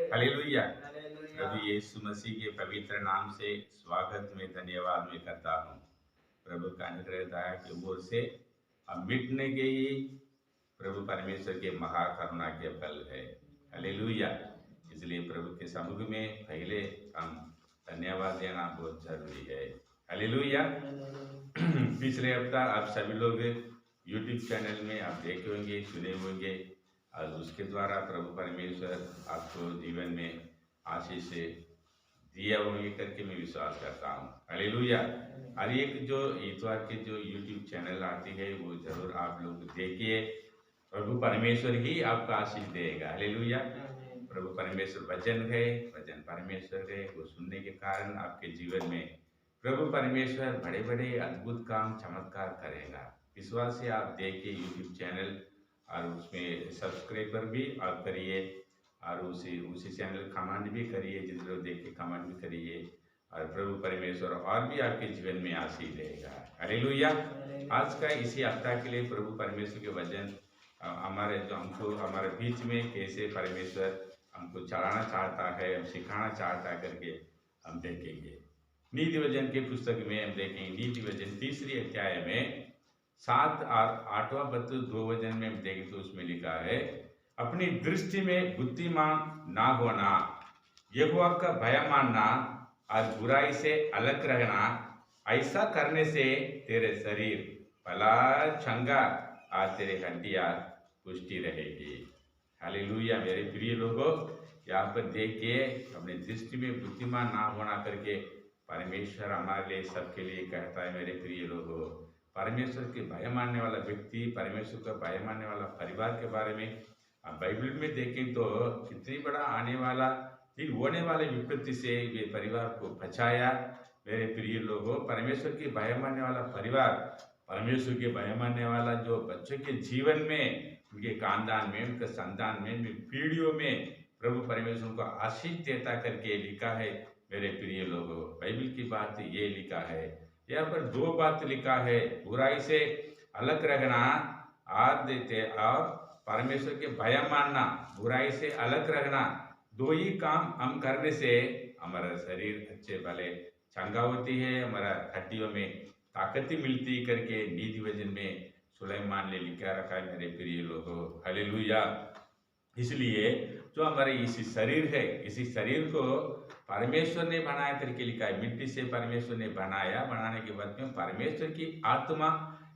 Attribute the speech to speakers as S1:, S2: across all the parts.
S1: Hallelujah. प्रभु यीशु मसीह के पवित्र नाम से स्वागत में धन्यवाद मैं करता हूँ। प्रभु का अनुग्रह दया की ओर से अब मिटने के ही प्रभु परमेश्वर के महाकरुणा के फल है। हालेलुया। इसलिए प्रभु के समुख में पहले हम धन्यवाद देना बहुत जरूरी है। हालेलुया। पिछले हफ्ता आप सभी लोग यूट्यूब चैनल में आप देखे होंगे, सुने होंगे और उसके द्वारा प्रभु परमेश्वर आपको जीवन में आशीष दिया होंगे करके मैं विश्वास करता हूँ। हालेलुया। हर एक जो इतवार के जो यूट्यूब चैनल आती है वो जरूर आप लोग देखिए, प्रभु परमेश्वर ही आपका आशीष देगा। हालेलुया। प्रभु परमेश्वर वचन है, वचन परमेश्वर है, वो सुनने के कारण आपके जीवन में प्रभु परमेश्वर बड़े बड़े अद्भुत काम चमत्कार करेगा। विश्वास से आप देखिए यूट्यूब चैनल और उसमें सब्सक्राइबर भी आप करिए और उसी चैनल कमेंट भी करिए, जिस लोग देख के कमेंट भी करिए और प्रभु परमेश्वर और भी आपके जीवन में आशीष देगा। हालेलुया। आज का इसी हफ्ता के लिए प्रभु परमेश्वर के वचन हमारे जो हमको हमारे बीच में कैसे परमेश्वर हमको चलाना चाहता है, हम सिखाना चाहता है करके हम देखेंगे। नीति वचन के पुस्तक में हम देखेंगे, नीति वचन 3 अध्याय में 7 और 8वां पद 2 वचन में हम देखें तो उसमें लिखा है, अपनी दृष्टि में बुद्धिमान ना होना, यहोवा का भय मानना और बुराई से अलग रहना, ऐसा करने से तेरे शरीर भला चंगा और तेरे हड्डियां पुष्टि रहेगी। हालेलुया। मेरे प्रिय लोगों, यहाँ पर देखिए अपनी दृष्टि में बुद्धिमान ना होना करके परमेश्वर हमारे लिए सबके लिए कहता है। मेरे प्रिय लोगों, परमेश्वर के भय मानने वाला व्यक्ति, परमेश्वर का भय मानने वाला परिवार के बारे में आप बाइबल में देखें तो कितनी बड़ा आने वाला दिन होने वाले विपत्ति से वे परिवार को बचाया। मेरे प्रिय लोगों, परमेश्वर के भय मानने वाला परिवार, परमेश्वर के भय मानने वाला जो बच्चों के जीवन में, उनके खानदान में, उनके संतान में, पीढ़ियों में प्रभु परमेश्वर को आशीष देता करके लिखा है। मेरे प्रिय लोगों, बाइबल की बात ये लिखा है, यहाँ पर 2 बात लिखा है, बुराई से अलग रहना और परमेश्वर के भय मानना, बुराई से अलग रहना, 2 ही काम हम करने से हमारा शरीर अच्छे भले चंगा होती है, हमारा हड्डियों में ताकत मिलती करके नीति वचन में सुलेमान ने लिखा रखा है। मेरे प्रिय लोगों, हालेलुया। इसलिए जो हमारे इसी शरीर है, इसी शरीर को परमेश्वर ने बनाया करके लिखा है, मिट्टी से परमेश्वर ने बनाया, बनाने के बाद में परमेश्वर की आत्मा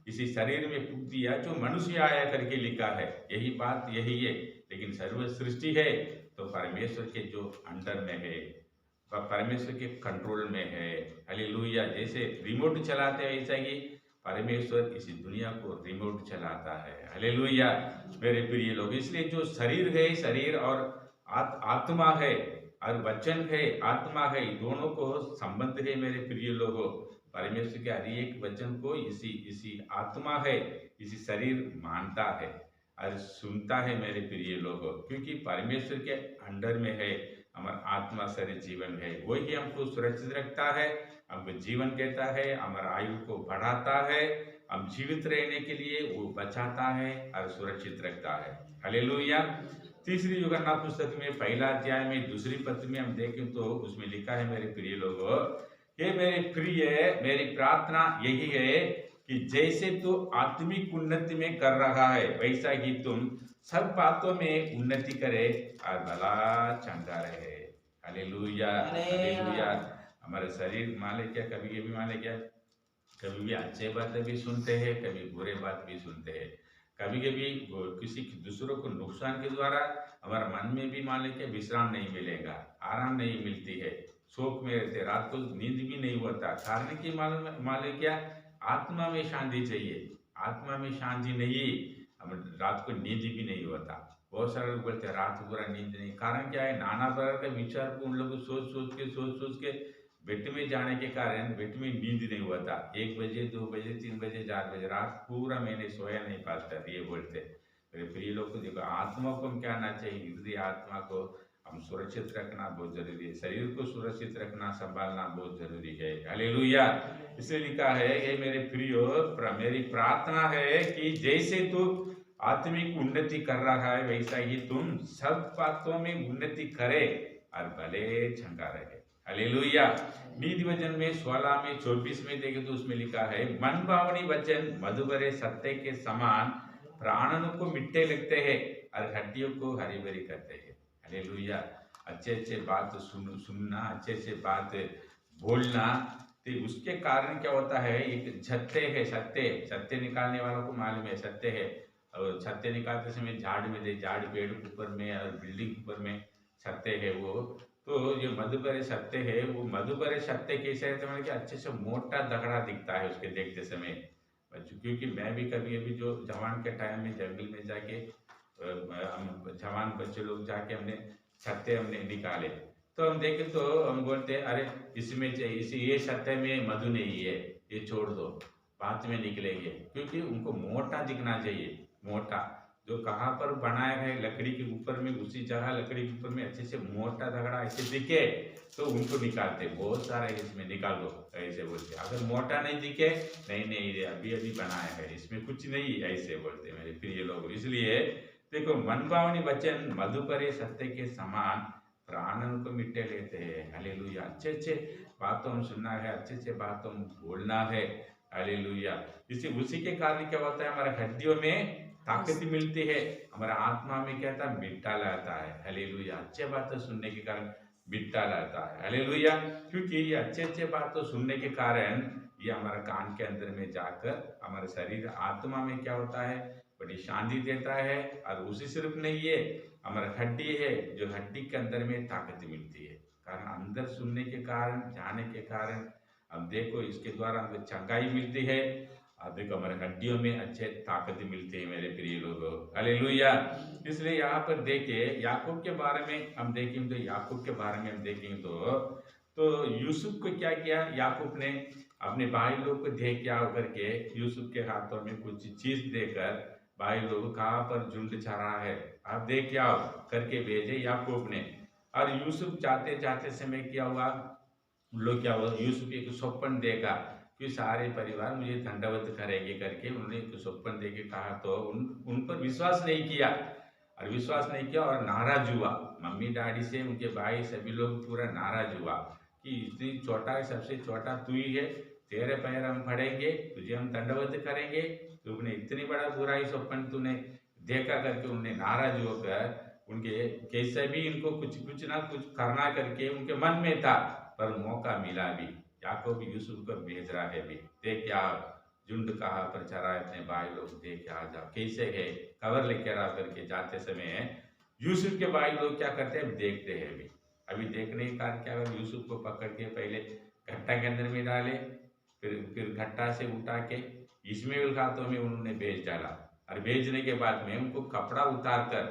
S1: इसी शरीर में फूंक दिया, जो मनुष्य आया करके लिखा है। यही बात यही है। लेकिन सर्व सृष्टि है तो परमेश्वर के जो अंडर में है, परमेश्वर के कंट्रोल में है। हालेलुया। जैसे रिमोट चलाते हैं वैसा ही परमेश्वर इसी दुनिया को रिमोट चलाता है। हालेलुया। मेरे प्रिय लोग, इसलिए जो शरीर है, शरीर और आत्मा है और वचन है, आत्मा है, दोनों को संबंध है। मेरे प्रिय लोगों, परमेश्वर के हर एक वचन को इसी आत्मा है, इसी शरीर मानता है और सुनता है। मेरे प्रिय लोगों, क्योंकि परमेश्वर के अंडर में है हमारा आत्मा, शरीर, जीवन है, वही हमको सुरक्षित रखता है, हमको जीवन देता है, हमारा आयु को बढ़ाता है, हम जीवित रहने के लिए वो बचाता है और सुरक्षित रखता है। हालेलुया। 3 यूहन्ना पुस्तक में 1 अध्याय में 2 पद में हम देखें तो उसमें लिखा है, मेरे प्रिय लोगों, ये मेरे प्रिय, मेरी प्रार्थना यही है कि जैसे तू आत्मिक उन्नति में कर रहा है, वैसा ही तुम सब बातों में उन्नति करे और भला चंगा रहे। हालेलुया। हालेलुया। हमारे शरीर मान ले क्या, कभी कभी भी अच्छे बातें भी सुनते हैं, कभी बुरे बात भी सुनते हैं, कभी किसी दूसरों को नुकसान के द्वारा हमारा मन में भी मान लेके विश्राम नहीं मिलेगा, आराम नहीं मिलती है, शोक में रहते, रात को नींद भी नहीं होता। कारण की मान ले क्या, आत्मा में शांति चाहिए, आत्मा में शांति नहीं, हम रात को नींद भी नहीं होता। बहुत सारे लोग बोलते हैं रात को पूरा नींद नहीं, कारण क्या है, नाना प्रकार का विचार को उन लोग सोच के बेड में जाने के कारण बेड में नींद नहीं होता। 1 बजे 2 बजे 3 बजे 4 बजे रात पूरा मैंने सोया नहीं, पास्टर ये बोलते। मेरे प्रिय लोग को देखो, आत्मा को हम क्या आना चाहिए, हृदय आत्मा को हम सुरक्षित रखना बहुत जरूरी है, शरीर को सुरक्षित रखना, संभालना बहुत जरूरी है। हालेलुया। इसलिए लिखा है, ये मेरे प्रियो, मेरी प्रार्थना है कि जैसे तू आत्मिक उन्नति कर रहा है, वैसा ही तुम सब बातों में उन्नति करे और भले चंगा रहे। हालेलुया। नीति वचन में 16 में 24 में देखें तो उसमें लिखा है, मन भावनी वचन मधुभरे सत्य के समान प्राणों को मिट्टे लगते हैं और हड्डियों को हरी भरी करते हैं। हालेलुया। अच्छे अच्छे बात सुनना, अच्छे अच्छे बात बोलना, तो उसके कारण क्या होता है, एक छत्ते है, सत्य निकालने वालों को मालूम है सत्य है। और छत्ते निकालते समय झाड़ में दे, झाड़ पेड़ के ऊपर में और बिल्डिंग के ऊपर में छत्ते है वो। तो जो मधुभरे सत्य है, वो मधुभरे सत्य कैसे रहते हैं कि अच्छे से मोटा दगड़ा दिखता है उसके देखते समय। क्योंकि मैं भी कभी अभी जो जवान के टाइम में जंगल में जाके हम जवान बच्चे लोग जाके हमने छत्ते हमने निकाले, तो हम देखें तो हम बोलते हैं अरे इसमें ये सत्य में मधु नहीं है, ये छोड़ दो, बाद में निकलेंगे। क्योंकि उनको मोटा दिखना चाहिए, मोटा जो कहाँ पर बनाया है लकड़ी के ऊपर में, उसी जगह लकड़ी के ऊपर में अच्छे से मोटा दगड़ा ऐसे दिखे तो उनको निकालते, बहुत सारा इसमें निकाल दो ऐसे बोलते। अगर मोटा नहीं दिखे, नहीं नहीं अभी अभी बनाया है, इसमें कुछ नहीं, ऐसे बोलते मेरे प्रिय लोग। इसलिए देखो, मन भावनी वचन मधुभरे सत्य के समान प्राणों को मिट्टे लेते हैं। हालेलुया। अच्छे अच्छे बातों हम सुनना है, अच्छे अच्छे बातों बोलना है। हालेलुया। उसी के कारण क्या होता है, हमारे हड्डियों में ताकत मिलती है, हमारा आत्मा में क्या था, मिट्टा लाता है। हालेलुया। अच्छे बातें सुनने के कारण मिट्टा लाता है। हालेलुया। क्योंकि ये अच्छे अच्छे बातों सुनने के कारण ये हमारा कान के अंदर में जाकर हमारे शरीर आत्मा में क्या होता है, बड़ी शांति देता है। और उसी सिर्फ नहीं है, हमारा हड्डी है, जो हड्डी के अंदर में ताकत मिलती है, कारण अंदर सुनने के कारण, जाने के कारण हम देखो इसके द्वारा हमको चंगाई मिलती है। आप देखो हमारे हड्डियों में अच्छे ताकत मिलती है मेरे प्रिय लोगों। हालेलुया। इसलिए यहाँ पर देखिए याकूब के बारे में हम देखेंगे, तो याकूब के बारे में हम देखेंगे तो यूसुफ को क्या किया, याकूब ने अपने भाई लोग को देख क्या होकर के यूसुफ के हाथों में कुछ चीज देकर, भाई लोग कहाँ पर झुंड चरा है आप देख क्या करके भेजे याकूब ने। और यूसुफ जाते जाते समय क्या हुआ, उन लोग क्या हुआ, यूसुफ एक स्वप्न देखा कि सारे परिवार मुझे दंडवत करेंगे करके उन्होंने एक स्वप्न दे के कहा, तो उन पर विश्वास नहीं किया, और विश्वास नहीं किया और नाराज हुआ। मम्मी डैडी से उनके भाई सभी लोग पूरा नाराज हुआ कि इतनी छोटा है, सबसे छोटा तू ही है, तेरे पैर हम पड़ेंगे, तुझे हम दंडवत करेंगे, तुमने इतनी बड़ा बुराई स्वप्न तूने देखा करके उन्हें नाराज होकर उनके कैसे भी इनको कुछ ना कुछ करना करके उनके मन में था, पर मौका मिला भी। याकूब यूसुफ को भेज रहा है भी, देख क्या झुंड कहाँ पर चरा है, अपने भाई लोग देख आ जाओ कैसे है, खबर लेकर आ करके जाते समय यूसुफ के भाई लोग क्या करते हैं, देखते हैं भी। अभी देखने के कारण क्या हुआ, यूसुफ को पकड़ के पहले घट्टा के अंदर में डाले, फिर घट्टा से उठा के इश्माएल के हाथों में उन्होंने भेज डाला। और भेजने के बाद में उनको कपड़ा उतार कर,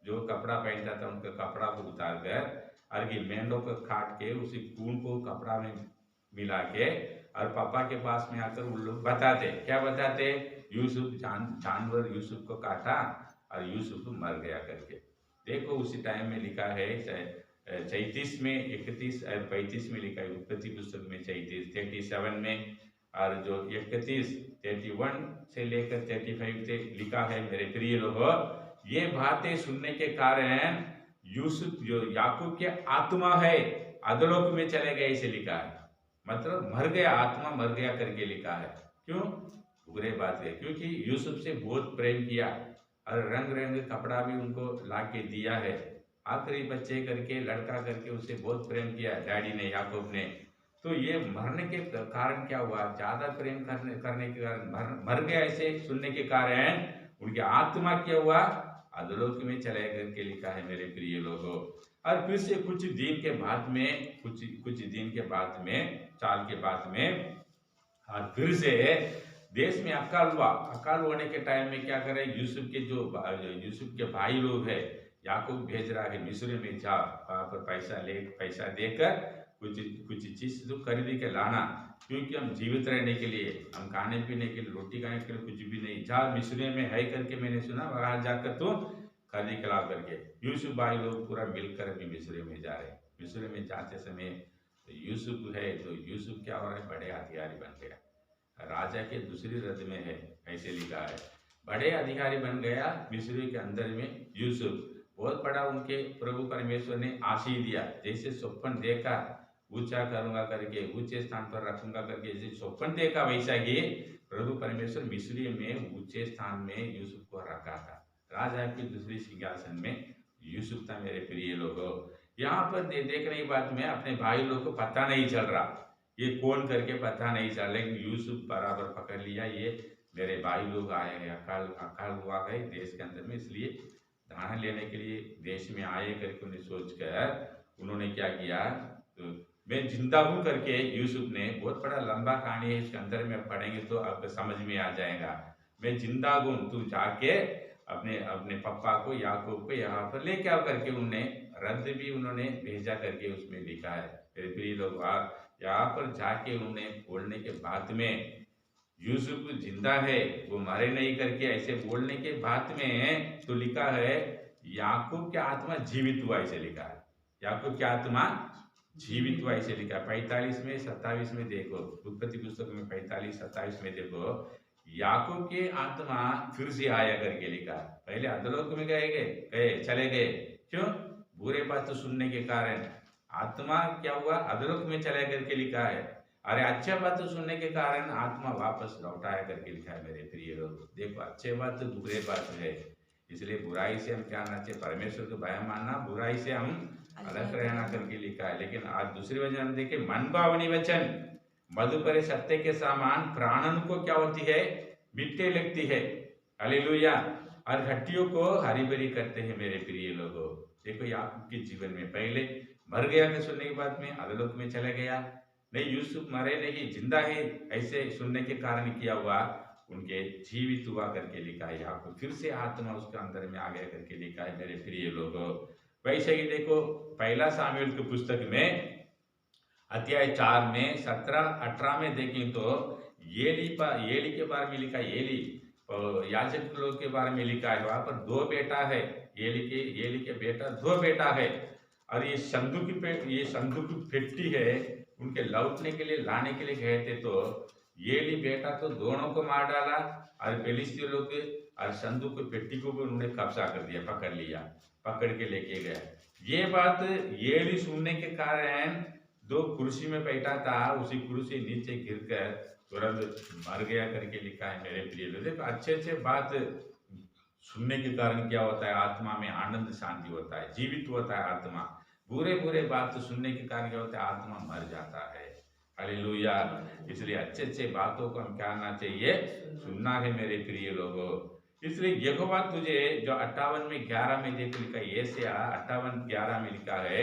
S1: जो कपड़ा पहनता था उनका कपड़ा को उतार कर, और ये मेंढों को काट के उसी खून को कपड़ा में मिला के, और पापा के पास में आकर उन लोग बताते, क्या बताते, यूसुफ जानवर यूसुफ को काटा और यूसुफ मर गया करके। देखो उसी टाइम में लिखा है 34 में 31 और 35 में लिखा है, उत्पत्ति पुस्तक में 34 37 में, और जो 31 से लेकर 35 से लिखा है मेरे प्रिय लोगों। ये बातें सुनने के कारण यूसुफ जो याकूब के आत्मा है अधोलोक में चले गए, इसे लिखा है, मतलब मर गया, आत्मा मर गया करके लिखा है। क्यों, बुरे बात है, क्योंकि यूसुफ से बहुत प्रेम किया और रंग रंग कपड़ा भी उनको ला के दिया है, आखिरी बच्चे करके लड़का करके उसे बहुत प्रेम किया डैडी ने, याकूब ने। तो ये मरने के कारण क्या हुआ, ज्यादा प्रेम करने के कारण मर गया, ऐसे सुनने के कारण उनके आत्मा क्या हुआ, अधोलोक में चले करके लिखा है मेरे प्रिय लोगों। और फिर से कुछ दिन के बाद में, कुछ दिन के बाद में, साल के बाद में, और फिर से देश में अकाल हुआ। अकाल होने के टाइम में क्या करे, यूसुफ के भाई लोग है, याकूब भेज रहा है मिस्र में, जा वहां पर पैसा देकर कुछ चीज तो खरीद के लाना, क्योंकि हम जीवित रहने के लिए, हम खाने पीने के लिए, रोटी खाने के लिए कुछ भी नहीं, जा मिस्र में है करके मैंने सुना, वहां जाकर तो खरीद के ला करके। यूसुफ भाई लोग पूरा मिलकर अभी मिस्र में जा रहे हैं। मिस्र में जाते समय तो यूसुफ है, तो यूसुफ क्या हो रहा है, बड़े हथियारी बन गया, राजा के दूसरी रद में है, ऐसे लिखा है। बड़े अधिकारी बन गया मिस्र के अंदर में यूसुफ। बहुत बड़ा उनके प्रभु परमेश्वर ने आशीष दिया, जैसे स्वप्न देखा ऊंचा करूंगा करके, ऊंचे स्थान पर रखूंगा करके, जैसे स्वप्न देखा वैसा ही प्रभु परमेश्वर मिस्र में ऊंचे स्थान में यूसुफ को रखा था। राजा की दूसरी सिंहासन में यूसुफ था। मेरे प्रिय लोगों, यहाँ पर देखने की बात में अपने भाई लोग को पता नहीं चल रहा ये कौन करके, पता नहीं चल, लेकिन यूसुफ बराबर पकड़ लिया ये मेरे भाई लोग आए हैं, अकाल हुआ है देश के अंदर में, इसलिए धान लेने के लिए देश में आए करके उन्हें सोचकर उन्होंने क्या किया, तो मैं जिंदा हूं करके यूसुफ ने, बहुत बड़ा लंबा कहानी है, इसके अंदर में पढ़ेंगे तो आपको समझ में आ जाएगा। मैं जिंदा हूं, तू जाके अपने अपने पापा को याकूब को यहाँ पर लेके आओ करके उन्होंने रद्द भी उन्होंने भेजा करके उसमें लिखा है। मेरे प्रिय लोग, यहाँ पर जाके उन्होंने बोलने के बाद में यूसुफ जिंदा है, वो मरे नहीं करके ऐसे बोलने के बाद में तो लिखा है याकूब की आत्मा जीवित हुआ, ऐसे लिखा है। याकूब की आत्मा जीवित हुआ ऐसे लिखा है। 45 में 27 में देखो, उत्पत्ति पुस्तक में 45-27 में देखो, याकूब की आत्मा फिर से आया करके लिखा है। पहले अधोलोक में गए चले गए, क्यों? बुरे बात सुनने के कारण आत्मा क्या हुआ, अधोलोक में चला करके लिखा है। अरे अच्छे बात सुनने के कारण आत्मा वापस लौटाया करके लिखा है। मेरे प्रिय लोग देखो, अच्छे बात बुरे बात है, इसलिए बुराई से हम क्या करना चाहिए, परमेश्वर को भय मानना, बुराई से हम अलग रहना करके लिखा है। लेकिन आज दूसरी वजह हम देखें, मन भावनी वचन मधुपर सत्य के समान प्राणन को क्या होती है, मिट्टी लगती है। हालेलुया। और हड्डियों को हरी भरी करते हैं। मेरे प्रिय लोगों देखो, याकूब के जीवन में पहले मर गया के सुनने के बाद में अधोलोक में चला गया, नहीं यूसुफ मरे नहीं जिंदा है ऐसे सुनने के कारण क्या हुआ, उनके जीवित हुआ करके लिखा है। याकूब फिर से आत्मा उसके अंदर में आ गया करके लिखा है। मेरे प्रिय लोगों वैसे ही देखो, पहला सामुएल की पुस्तक में अध्याय 4 में 17-18 में देखें तो येली के बारे में लिखा है। येली याजक लोग के बारे में लिखा है। वहां पर 2 बेटा है, येली के बेटा 2 बेटा है। और ये संदूक की पेटी है, उनके लौटने के लिए लाने के लिए गए थे, तो येली बेटा तो दोनों को मार डाला और फिलिस्ती लोग और संदूक की पेटी को भी उन्होंने कब्जा कर दिया, पकड़ लिया, पकड़ के लेके गए। ये बात येली सुनने के कारण 2 कुर्सी में बैठा था, उसी कुर्सी नीचे गिरकर तुरंत मर गया करके लिखा है। मेरे प्रिय लोग देखो, अच्छे बात सुनने के कारण क्या होता है, आत्मा में आनंद शांति होता है, जीवित होता है आत्मा। बुरे बात सुनने के कारण क्या होता है, आत्मा मर जाता है। हालेलुया। इसलिए अच्छे बातों को हम क्या करना चाहिए, सुनना है मेरे प्रिय लोगों। इसलिए यहोवा तुझे, जो 58-11 में देखो लिखा है, यशायाह 58-11 में लिखा है,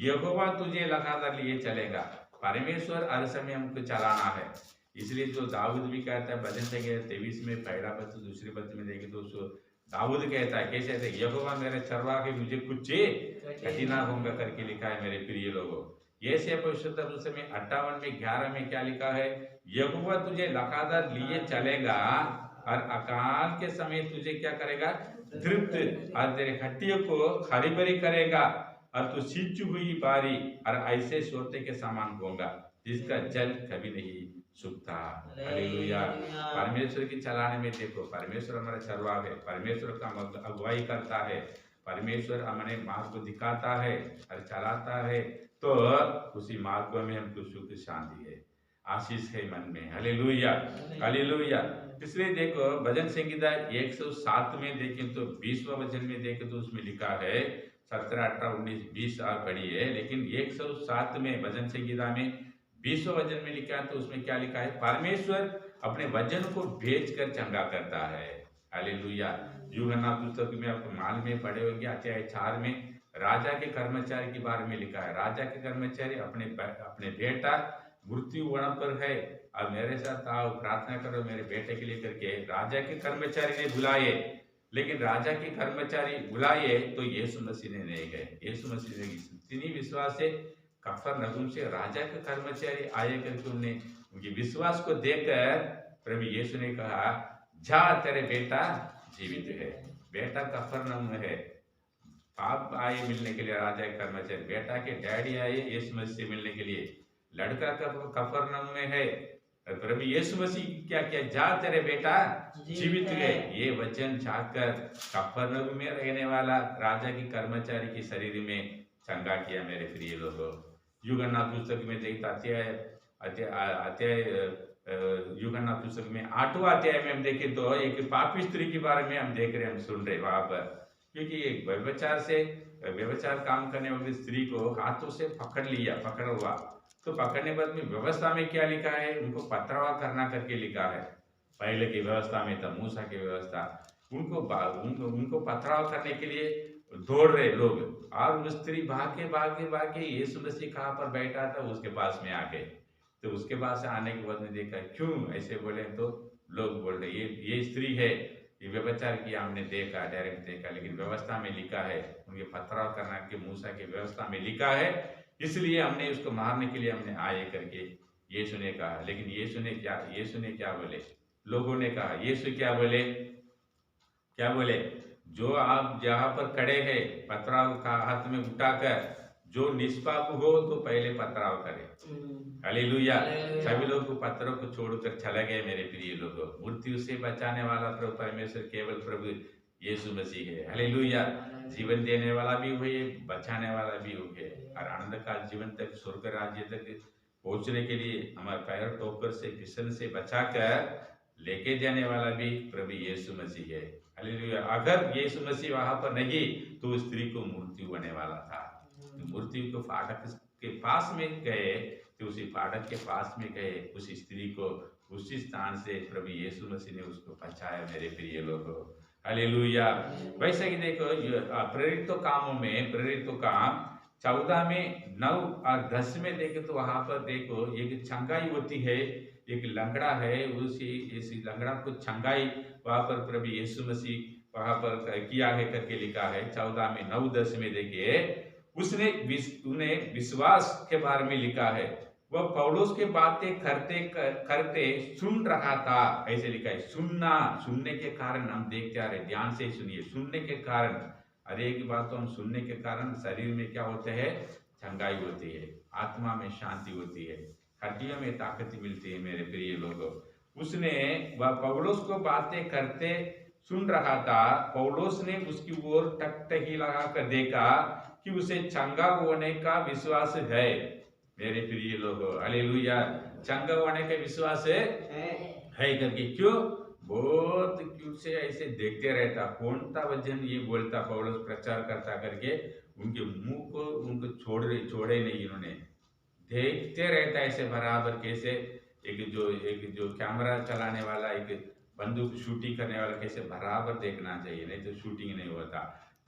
S1: यहोवा तुझे लगातार लिए चलेगा। परमेश्वर हर समय हमको चलाना है। इसलिए जो दाऊद भी कहता है भजन संहिता 23 में पहला पद दूसरे पद में देखे तो दाऊद कहता है, कैसे कहते, यहोवा मेरे चरवाहे, मुझे कुछ कठिन होगा करके लिखा है। मेरे प्रिय लोगों यशायाह पवित्र पुस्तक में 58-11 में क्या लिखा है, यहोवा तुझे लगातार लिए चलेगा और अकाल के समय तुझे क्या करेगा, तृप्त, और तेरे हड्डियों को हरी भरी करेगा, और तू सींची हुई बारी और ऐसे सोते के समान होगा जिसका जल कभी नहीं सूखता। हालेलुया। परमेश्वर की चलाने में देखो, परमेश्वर हमारा चरवाहा है, परमेश्वर का अगुवाई करता है, परमेश्वर हमारे मार्ग को दिखाता है और चलाता है, तो उसी मार्ग में हमको सुख शांति है, आशीष है मन में। Hallelujah, hallelujah. इसलिए देखो, भजन संहिता 107 में देखें तो 20वां वचन में देखें तो उसमें लिखा है, 17, 18, 19, 20 आप पढ़िए, लेकिन 107 में भजन संहिता में 20वां वचन में लिखा है, तो उसमें क्या लिखा है, परमेश्वर अपने वचन को भेज कर चंगा करता है। हालेलुया। यूहन्ना पुस्तक में आप माल में पढ़े होंगे, अध्याय 4 में राजा के कर्मचारी के बारे में लिखा है। राजा के कर्मचारी अपने बेटा मृत्यु होने पर है और मेरे साथ आओ प्रार्थना करो मेरे बेटे के लिए करके राजा के कर्मचारी ने बुलाए, लेकिन राजा के कर्मचारी बुलाए तो यीशु मसीह ने नहीं गए। यीशु मसीह ने इतनी विश्वास से कफरनहूम से राजा के कर्मचारी आए करके उनके विश्वास को देखकर प्रभु यीशु ने कहा, जा तेरे बेटा जीवित है। बेटा कफरनहूम है, पाप आए मिलने के लिए राजा के कर्मचारी, बेटा के डैडी आए यीशु मसीह से मिलने के लिए, लड़का कफरनहूम में है, प्रभु यीशु मसीह क्या किया, जा तेरे बेटा जीवित गए। ये वचन चाहकर कफरनहूम में रहने वाला राजा की कर्मचारी के शरीर में चंगा किया। मेरे प्रिय लोगों, यूहन्ना पुस्तक में देखते यूहन्ना पुस्तक में 8वां अध्याय में हम देखें तो एक पापी स्त्री के बारे में हम देख रहे, हम सुन रहे वहां पर, क्योंकि एक व्यभिचार काम करने वाली स्त्री को हाथों से पकड़ हुआ। तो पकड़ने बाद में व्यवस्था में क्या लिखा है, उनको पथरावा करना करके लिखा है। पहले की व्यवस्था में था, मूसा की व्यवस्था, उनको पथरावा करने के लिए दौड़ रहे लोग, और वो स्त्री भागे यीशु मसीह कहाँ पर बैठा था उसके पास में आ गए। तो उसके पास आने के बाद में देखा, क्यों ऐसे बोले, तो लोग बोल रहे ये स्त्री है, ये व्यभिचार किया, हमने देखा, डायरेक्ट देखा, लेकिन व्यवस्था में लिखा है उनके पथराव करना के मूसा की व्यवस्था में लिखा है, इसलिए हमने उसको मारने के लिए हमने आए करके यीशु ने कहा। लेकिन यीशु ने क्या बोले, लोगों ने कहा, यीशु क्या बोले, जो आप जहां पर खड़े हैं पथराव का हाथ में उठाकर, जो निष्पाप हो तो पहले पथराव करे। हालेलुया। सभी लोग को पत्थरों को छोड़कर चला गए। मेरे प्रिय लोगों, मृत्यु से बचाने वाला प्रभु परमेश्वर केवल प्रभु यीशु मसीह है। हालेलुया। जीवन देने वाला भी हुए, बचाने वाला भी हुए, और आनंद का जीवन तक, स्वर्ग राज्य तक पहुंचने के लिए हमारे पैर ठोकर से, फिसल से बचाकर लेके जाने वाला भी प्रभु यीशु मसीह है। हालेलुया। अगर यीशु मसीह वहां पर नहीं तो स्त्री को मृत्यु होने वाला था। मृत्यु को फाटक के पास में गए, तो उसी फाटक के पास में गए, उसी स्त्री को उसी स्थान से प्रभु यीशु मसीह ने उसको बचाया। मेरे प्रिय लोगों, हालेलुया। वैसे ही देखो, प्रेरितों कामों में, प्रेरितों काम 14 में 9 और 10 में देखे तो वहां पर देखो एक चंगाई होती है, एक लंगड़ा है, उसी लंगड़ा को चंगाई वहां पर प्रभु यीशु मसीह वहां पर किया है करके लिखा है। 14 में 9-10 में देखिए, उन्हें विश्वास के बारे में लिखा है, वह पौलुस के बातें करते सुन रहा था, ऐसे लिखा है। सुनने के कारण हम देखते आ रहे, ध्यान से सुनिए, सुनने के कारण, हर एक बात तो हम सुनने के कारण शरीर में क्या होते हैं, चंगाई होती है, आत्मा में शांति होती है, हड्डियों में ताकत मिलती है। मेरे प्रिय लोगों, वह पौलुस को बातें करते सुन रहा था। पौलुस ने उसकी ओर टकटकी लगा कर देखा कि उसे चंगा होने का विश्वास है। मेरे प्रिय लोगों, हालेलुया। चंगा होने का विश्वास है करके, क्यों, बहुत क्यों से ऐसे देखते रहता, कौन था वचन ये बोलता, पौलुस प्रचार करता करके, उनके मुंह को उनको छोड़े नहीं, इन्होंने देखते रहता ऐसे बराबर। कैसे एक जो कैमरा चलाने वाला, एक बंदूक शूटिंग करने वाला कैसे बराबर देखना चाहिए, नहीं तो शूटिंग नहीं होता।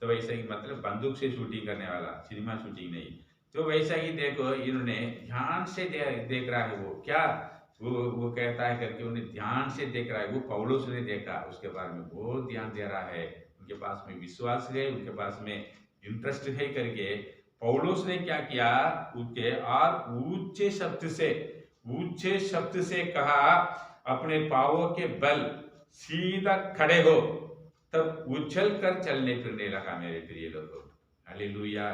S1: तो वैसे ही मतलब बंदूक से शूटिंग करने वाला, सिनेमा शूटिंग नहीं। तो वैसा ही देखो, इन्होंने ध्यान से देख रहा है, वो क्या वो कहता है करके, उन्हें ध्यान से देख रहा है। वो पौलुस ने देखा, उसके बारे में बहुत ध्यान दे रहा है, उनके पास में विश्वास है, उनके पास में इंटरेस्ट है करके पौलुस ने क्या किया, उनके और ऊंचे शब्द से कहा, अपने पांवों के बल सीधा खड़े हो। तब उछल कर चलने फिरने लगा। मेरे प्रिय लोगों, हालेलुया।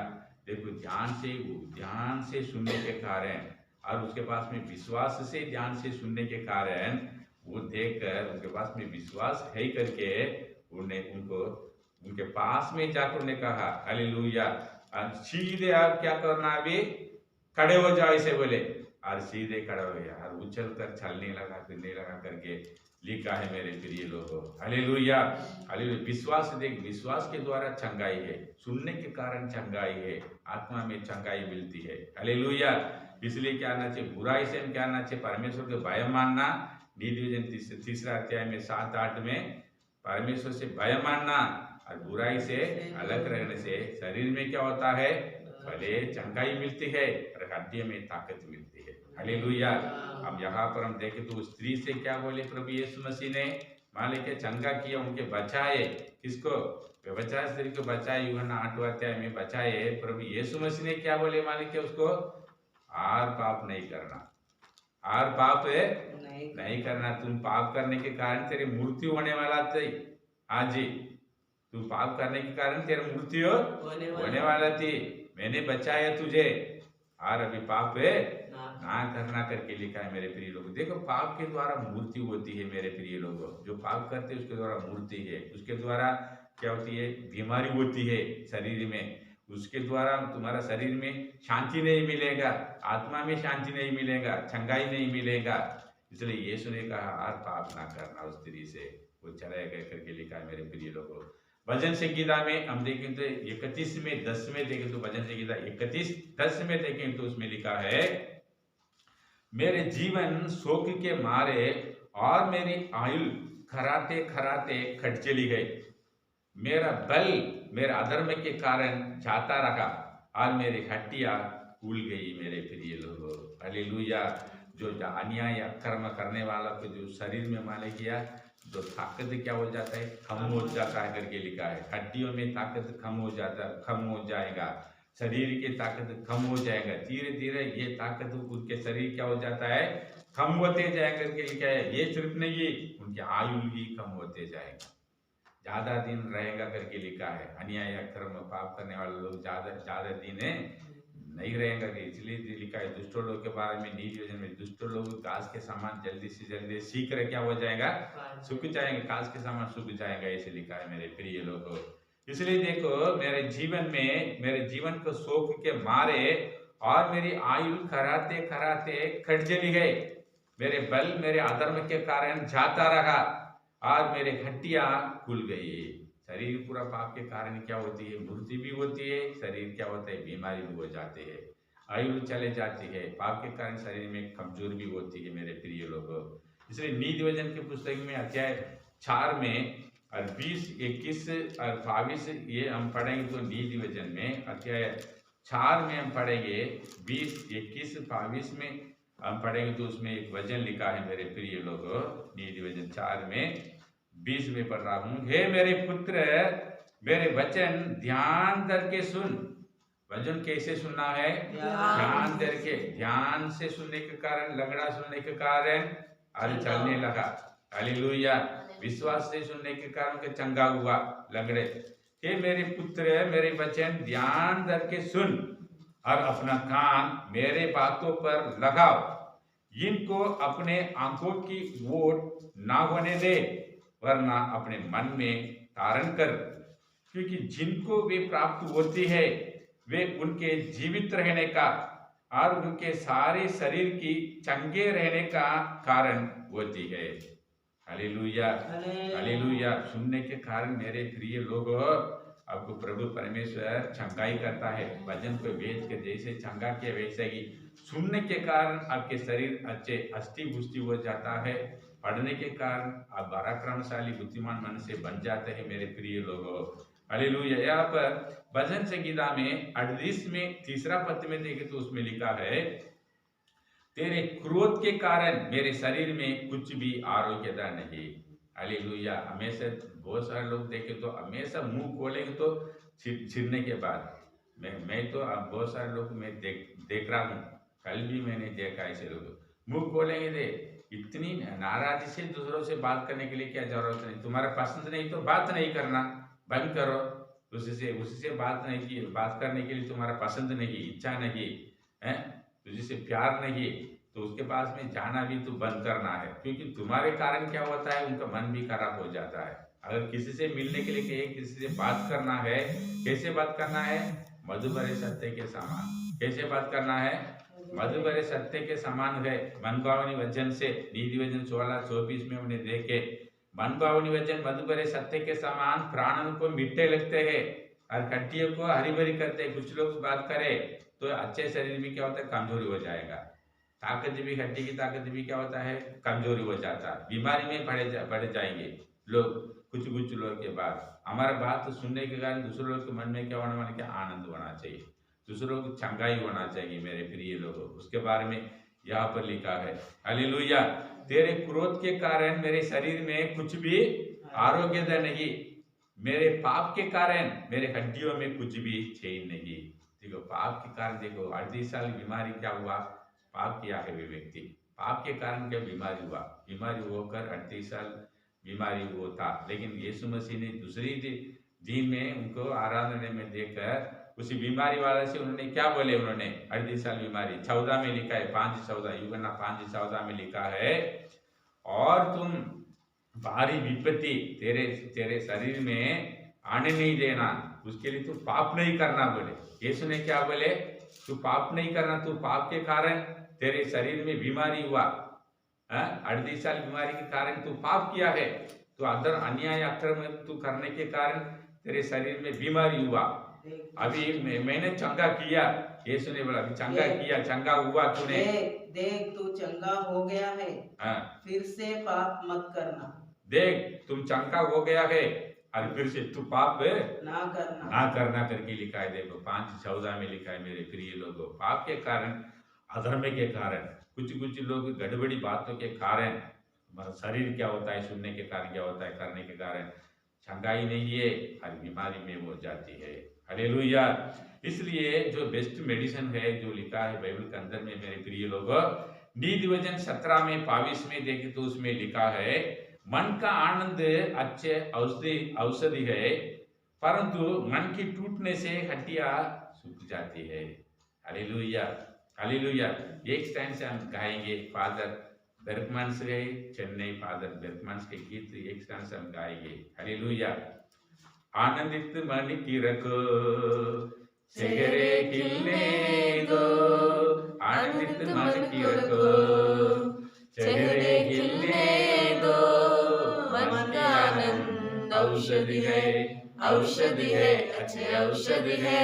S1: देखो, ध्यान से सुनने के कारण, और उसके पास में विश्वास से ध्यान से सुनने के कारण, वो देखकर उनके पास में विश्वास है करके उनके पास में जाकर उन्हें कहा, हालेलुया, सीधे आप क्या करना, अभी खड़े हो जाओ, ऐसे बोले, और सीधे खड़े हो गया और उछल कर चलने लगा, फिरने लगा करके लिखा है। मेरे प्रिय लोगों, हालेलुया। विश्वास के द्वारा चंगाई है, सुनने के कारण चंगाई है, आत्मा में चंगाई मिलती है। हालेलुया। इसलिए क्या करना चाहिए, बुराई से क्या करना चाहिए, परमेश्वर के भय मानना। नीतिवचन 3 अध्याय में 7-8 में परमेश्वर से भय मानना और बुराई से अलग रहने से शरीर में क्या होता है, भले चंगाई मिलती है और हड्डियों में ताकत मिलती है। हालेलुया। अब यहाँ पर हम देखें तो स्त्री से क्या बोले प्रभु यीशु मसीह ने, मालिक के चंगा किया, उनके बचाए, किसको, व्यभिचार स्त्री को बचाए। यूहन्ना 8वां अध्याय में बचाए। प्रभु यीशु मसीह ने क्या बोले, मालिक के उसको, और पाप नहीं करना, और पाप नहीं करना। तुम पाप करने के कारण तेरी मृत्यु होने वाला थी। आज ही तू पाप करने के कारण तेरी मृत्यु होने वाला थी, मैंने बचाया तुझे, और अभी पाप ना करना करके लिखा है मेरे प्रिय लोगों। देखो पाप के द्वारा मृत्यु होती है मेरे प्रिय लोगों, जो पाप करते हैं उसके द्वारा मृत्यु है, उसके द्वारा क्या होती है, बीमारी होती है शरीर में, उसके द्वारा तुम्हारा शरीर में शांति नहीं मिलेगा, आत्मा में शांति नहीं मिलेगा, चंगाई नहीं मिलेगा। इसलिए यीशु ने कहा और पाप ना करना उस स्त्री से, वो चला गया करके लिखा है मेरे प्रिय लोगों। भजन संगीता में हम देखें तो 31 में 10 में देखें तो भजन संगीता 31:10 में देखें तो उसमें लिखा है, मेरे जीवन शोक के मारे और मेरी आयु खराते खराते खट चली गई, मेरा बल मेरे अधर्म के कारण जाता रहा और मेरी हड्डियां फूल गई मेरे प्रिय लोगों। हालेलुया। जो अन्याय अकर्म करने वाला को जो शरीर में माने किया, जो ताकत क्या हो जाता है, कम हो जाता है करके लिखा है। हड्डियों में ताकत कम हो जाएगा, शरीर की ताकत कम हो जाएगा, धीरे धीरे ये ताकत उनके शरीर क्या हो जाता है, कम होते जाएगा करके लिखा है। ये सिर्फ नहीं, उनकी आयु भी कम होते जाएगा, ज्यादा दिन रहेगा करके लिखा है। अन्याय अक्रम पाप करने वाले लोग ज्यादा दिन नहीं रहेंगे, इसलिए लिखा है दुष्ट लोग के बारे में नीति वचन में, दुष्ट लोग घास के समान जल्दी से जल्दी शीघ्र क्या हो जाएगा, सूख जाएंगे, घास के समान सूख जाएगा, ऐसे लिखा है मेरे प्रिय लोगों। इसलिए देखो मेरे जीवन में, मेरे जीवन को शोक के मारे और मेरी आयु खराते खराते खट चली गई, मेरे बल मेरे अधर्म के कारण जाता रहा और मेरे हड्डियां खुल गई। शरीर पूरा पाप के कारण क्या होती है, मृत्यु भी होती है, शरीर क्या होता है, बीमारी भी हो जाती है, आयु चले जाती है, पाप के कारण शरीर में कमजोर भी होती है मेरे प्रिय लोगों। इसलिए नीति वचन की पुस्तक में अध्याय 4 में और 20, 21 और 22 ये हम पढ़ेंगे तो नीति वचन में अध्याय 4 में हम पढ़ेंगे, 20, 21, 22 में हम पढ़ेंगे तो उसमें एक वचन लिखा है मेरे प्रिय लोगों। नीति वचन 4 में 20 में पढ़ रहा हूं, हे मेरे पुत्र मेरे वचन ध्यान करके सुन। वचन कैसे सुनना है, ध्यान करके, ध्यान से सुनने के कारण, लंगड़ा सुनने के कारण आज चलने लगा। हालेलुया। विश्वास से सुनने के कारण के चंगा हुआ लंगड़े। हे मेरे पुत्र मेरे वचन ध्यान करके सुन और अपना कान मेरे बातों पर लगाओ, इनको अपने आंखों की ओर ना होने दे, वरना अपने मन में धारण कर, क्योंकि जिनको वे प्राप्त होती है वे उनके जीवित रहने का और उनके सारे शरीर की चंगे रहने का कारण होती है। Hallelujah, hallelujah. सुनने के कारण मेरे प्रिय लोगों, आपको प्रभु परमेश्वर चंगाई करता है। वचन को वेद के जैसे चंगा किया वैसे ही सुनने के कारण आपके शरीर अच्छे अस्थि पुष्टि हो जाता है। पढ़ने के कारण आप पराक्रमशाली बुद्धिमान मन से बन जाते हैं मेरे प्रिय लोगों। हालेलुया। यहाँ पर भजन संगीता में 38 में 3 पद में देखें तो उसमें लिखा है, तेरे क्रोध के कारण मेरे शरीर में कुछ भी आरोग्यता नहीं। हालेलुया। हमेशा बहुत सारे लोग देखे तो हमेशा मुंह खोलेंगे तो छिड़ने के बाद, मैं तो अब बहुत सारे लोग मैं देख रहा हूँ, कल भी मैंने देखा ऐसे लोग मुंह खोलेंगे दे, इतनी नाराजी से दूसरों से बात करने के लिए क्या जरूरत नहीं, तुम्हारा पसंद नहीं तो बात नहीं करना, बंद करो। उससे बात करने के लिए तुम्हारा पसंद नहीं, इच्छा नहीं है, तुझसे प्यार नहीं, तो उसके पास में जाना भी तो बंद करना है, क्योंकि तुम्हारे कारण क्या होता है, उनका मन भी खराब हो जाता है। अगर किसी से मिलने के लिए कहे, किसी से बात करना है, कैसे बात करना है, मधु भरे सत्य के समान। कैसे बात करना है, मधु भरे सत्य के समान है, मनभावनी वचन से। नीति वचन 16-24 में हमने देखे, मनभावनी वचन मधु भरे सत्य के समान प्राणों को मिट्टे लगते हैं और हड्डियों को हरी भरी करते हैं। कुछ लोग बात करे तो अच्छे शरीर में क्या होता है, कमजोरी हो जाएगा, ताकत भी, हड्डी की ताकत भी क्या होता है, कमजोरी हो जाता है, बीमारी में बढ़ जाएंगे लोग कुछ लोग के बाद। हमारा बात तो सुनने के कारण दूसरे लोग के मन में क्या होना, क्या आनंद होना चाहिए, दूसरों को चंगाई होना चाहिए मेरे प्रिय लोगों। उसके बारे में यहाँ पर लिखा है। हालेलुया। तेरे क्रोध के कारण मेरे शरीर में कुछ भी आरोग्यता नहीं, मेरे पाप के कारण मेरे हड्डियों में कुछ भी चैन नहीं। देखो पाप के कारण, देखो 38 साल बीमारी क्या हुआ, पाप किया है वे व्यक्ति, पाप के कारण क्या बीमारी हुआ, बीमारी होकर 38 साल बीमारी वो था। लेकिन यीशु मसीह ने दूसरी दिन में उनको आराधना में देखकर उसी बीमारी वाले से उन्होंने क्या बोले, उन्होंने 38 साल बीमारी, 14 में लिखा है, 5:14 यूहन्ना 5:14 में लिखा है, और तुम भारी विपत्ति तेरे तेरे शरीर में आने नहीं देना, उसके लिए तू पाप नहीं करना बोले। यीशु ने क्या बोले, तू पाप नहीं करना, तू पाप के कारण तेरे शरीर में बीमारी हुआ, 38 साल बीमारी के कारण तू पाप किया है, तो अदर अन्याय अक्रम तू करने के कारण तेरे शरीर में बीमारी हुआ। अभी मैंने चंगा किया, यीशु ने बोला अभी चंगा किया, चंगा हुआ तूने,
S2: देख तू चंगा हो गया है, फिर से पाप मत करना।
S1: देख तुम चंगा हो गया है और फिर से तू पाप
S2: ना
S1: करना करके लिखा है। देखो 5:14 में लिखा है, मेरे प्रिय लोगों, पाप के कारण, अधर्म के कारण, कुछ लोग गड़बड़ी बातों के कारण, हमारा शरीर क्या होता है सुनने के कारण, क्या होता है करने के कारण, चंगाई नहीं है, हर बीमारी में वो जाती है। हालेलुया। इसलिए जो बेस्ट मेडिसिन है जो लिखा है बाइबल के अंदर में, मेरे प्रिय लोगों, नीति वचन 17 में 22 में देखे तो उसमें लिखा है, मन का आनंद अच्छे औषधि है, परंतु मन की टूटने से हड्डियां सूख जाती है। Hallelujah, hallelujah. एक स्टैंड से हम गाएंगे, फादर बेर्कमैन्स है चेन्नई, फादर बेर्कमैन्स के गीत एक स्टैंड से हम गाएंगे। हालेलुया। आनंदित मन की रखो, चेहरे खिलने दो, आनंदित मन की रखो, चेहरे खिलने दो, मन का आनंद औषधि है, औषधि है, अच्छे औषधि है,